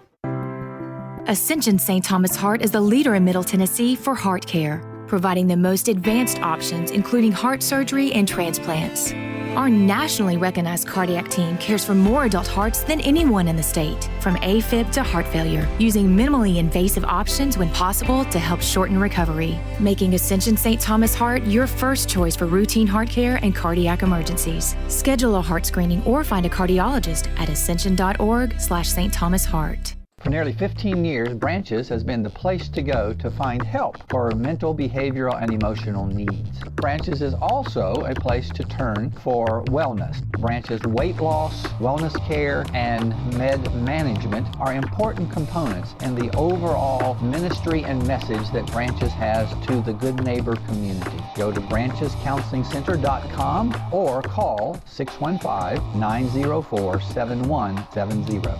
Ascension St. Thomas Heart is the leader in Middle Tennessee for heart care, providing the most advanced options, including heart surgery and transplants. Our nationally recognized cardiac team cares for more adult hearts than anyone in the state, from AFib to heart failure, using minimally invasive options when possible to help shorten recovery, making Ascension St. Thomas Heart your first choice for routine heart care and cardiac emergencies. Schedule a heart screening or find a cardiologist at ascension.org/St. Thomas Heart. For nearly 15 years, Branches has been the place to go to find help for mental, behavioral, and emotional needs. Branches is also a place to turn for wellness. Branches weight loss, wellness care, and med management are important components in the overall ministry and message that Branches has to the Good Neighbor community. Go to branchescounselingcenter.com or call 615-904-7170.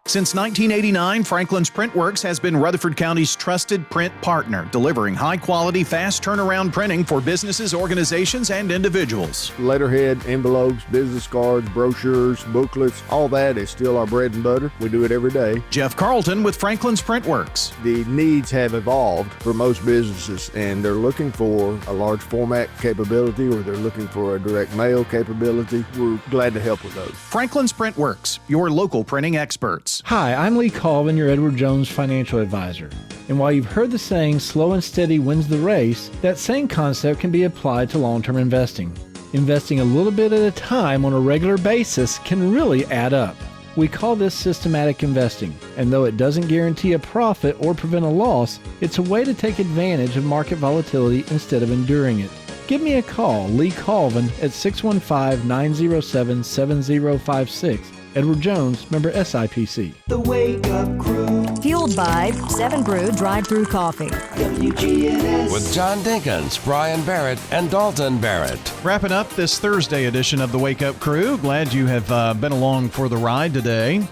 Since 1989, Franklin's Printworks has been Rutherford County's trusted print partner, delivering high-quality, fast turnaround printing for businesses, organizations, and individuals. Letterhead, envelopes, business cards, brochures, booklets, all that is still our bread and butter. We do it every day. Jeff Carlton with Franklin's Printworks. The needs have evolved for most businesses, and they're looking for a large format capability, or they're looking for a direct mail capability. We're glad to help with those. Franklin's Printworks, your local printing experts. Hi, I'm Lee Colvin, your Edward Jones financial advisor. And while you've heard the saying, slow and steady wins the race, that same concept can be applied to long-term investing. Investing a little bit at a time on a regular basis can really add up. We call this systematic investing, and though it doesn't guarantee a profit or prevent a loss, it's a way to take advantage of market volatility instead of enduring it. Give me a call, Lee Colvin, at 615-907-7056. Edward Jones, member SIPC. The Wake Up Crew. Fueled by 7 Brew Drive-Thru Coffee. WGNS. With John Dinkins, Brian Barrett, and Dalton Barrett. Wrapping up this Thursday edition of the Wake Up Crew. Glad you have been along for the ride today.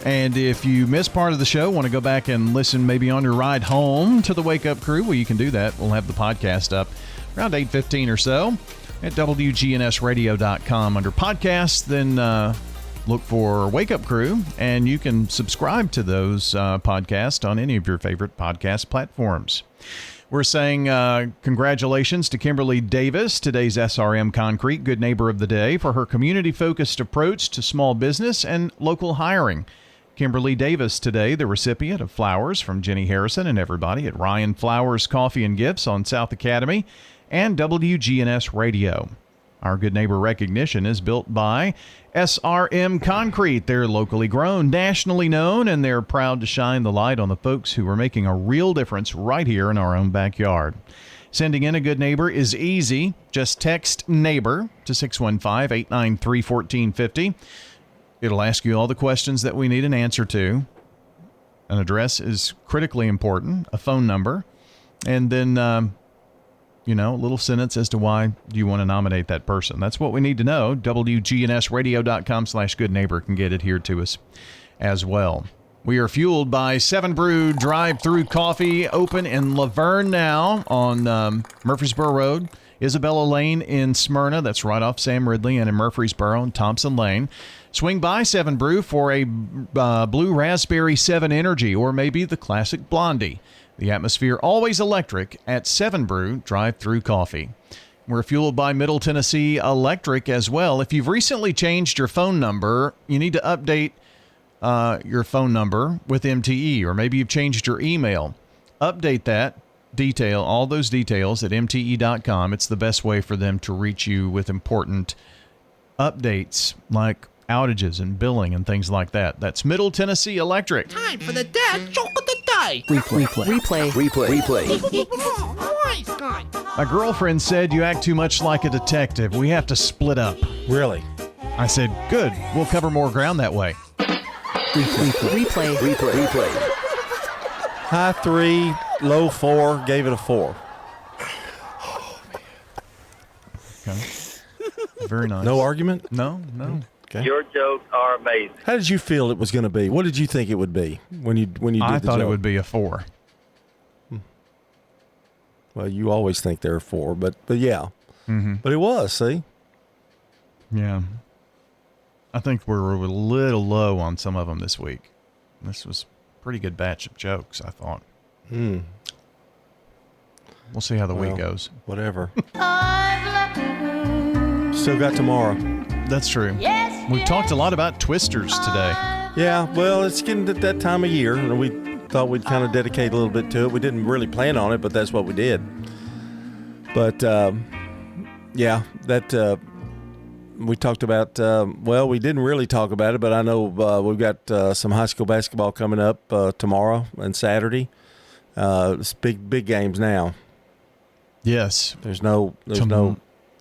And if you missed part of the show, want to go back and listen maybe on your ride home to the Wake Up Crew, well, you can do that. We'll have the podcast up around 8:15 or so at WGNSradio.com under podcasts. Then look for Wake Up Crew, and you can subscribe to those podcasts on any of your favorite podcast platforms. We're saying congratulations to Kimberly Davis, today's SRM Concrete Good Neighbor of the Day, for her community-focused approach to small business and local hiring. Kimberly Davis today, the recipient of flowers from Jenny Harrison and everybody at Ryan Flowers Coffee and Gifts on South Academy and WGNS Radio. Our Good Neighbor recognition is built by SRM Concrete. They're locally grown, nationally known, and they're proud to shine the light on the folks who are making a real difference right here in our own backyard. Sending in a Good Neighbor is easy. Just text NEIGHBOR to 615-893-1450. It'll ask you all the questions that we need an answer to. An address is critically important, a phone number, and then a little sentence as to why you want to nominate that person. That's what we need to know. WGNSradio.com/Good Neighbor can get it here to us as well. We are fueled by 7 Brew Drive-Thru Coffee, open in Laverne now on Murfreesboro Road, Isabella Lane in Smyrna. That's right off Sam Ridley, and in Murfreesboro and Thompson Lane. Swing by 7 Brew for a Blue Raspberry 7 Energy or maybe the classic Blondie. The atmosphere always electric at 7 Brew Drive-Thru Coffee. We're fueled by Middle Tennessee Electric as well. If you've recently changed your phone number, you need to update your phone number with MTE, or maybe you've changed your email. Update that detail, all those details at MTE.com. It's the best way for them to reach you with important updates like outages and billing and things like that. That's Middle Tennessee Electric. Time for the dad joke of the day. Replay. My girlfriend said you act too much like a detective. We have to split up. Really? I said, good. We'll cover more ground that way. Replay. High 3, low 4, gave it a 4. Okay. Very nice. No argument? No. Okay. Your jokes are amazing. How did you feel it was going to be? What did you think it would be when you did the joke? I thought it would be a 4. Well, you always think they're 4, but yeah. Mm-hmm. But it was, see? Yeah. I think we're a little low on some of them this week. This was a pretty good batch of jokes, I thought. We'll see how the week goes. Whatever. Still got tomorrow. That's true. We've talked a lot about Twisters today. Yeah, well, it's getting to that time of year, and we thought we'd kind of dedicate a little bit to it. We didn't really plan on it, but that's what we did. But, yeah, that we talked about, well, we didn't really talk about it, but I know we've got some high school basketball coming up tomorrow and Saturday. It's big games now. Yes. There's no.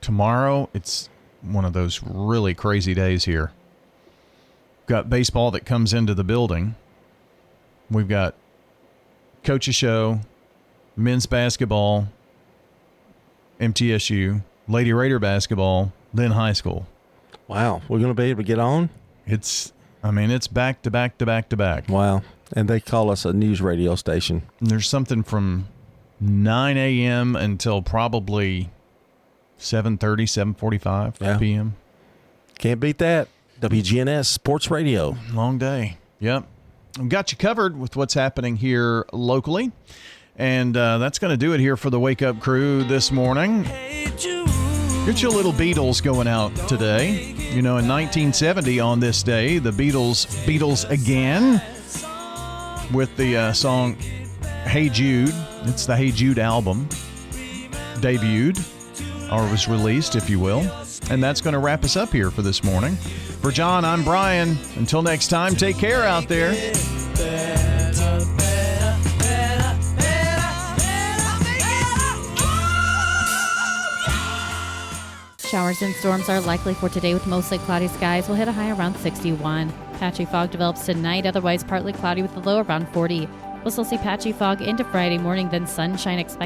Tomorrow, it's one of those really crazy days here. Got baseball that comes into the building. We've got Coach's Show, men's basketball, MTSU, Lady Raider basketball, then high school. Wow. We're going to be able to get on? It's back to back to back to back. Wow. And they call us a news radio station. And there's something from 9 a.m. until probably 7:30, 7:45 p.m. Can't beat that. WGNS Sports Radio. Long day. Yep. We've got you covered with what's happening here locally. And that's going to do it here for the Wake Up Crew this morning. Get your little Beatles going out today. You know, in 1970 on this day, the Beatles again with the song Hey Jude. It's the Hey Jude album. Debuted, or was released, if you will. And that's going to wrap us up here for this morning. For John, I'm Brian. Until next time, take care out there. Showers and storms are likely for today with mostly cloudy skies. We'll hit a high around 61. Patchy fog develops tonight, otherwise partly cloudy with a low around 40. We'll still see patchy fog into Friday morning, then sunshine expected.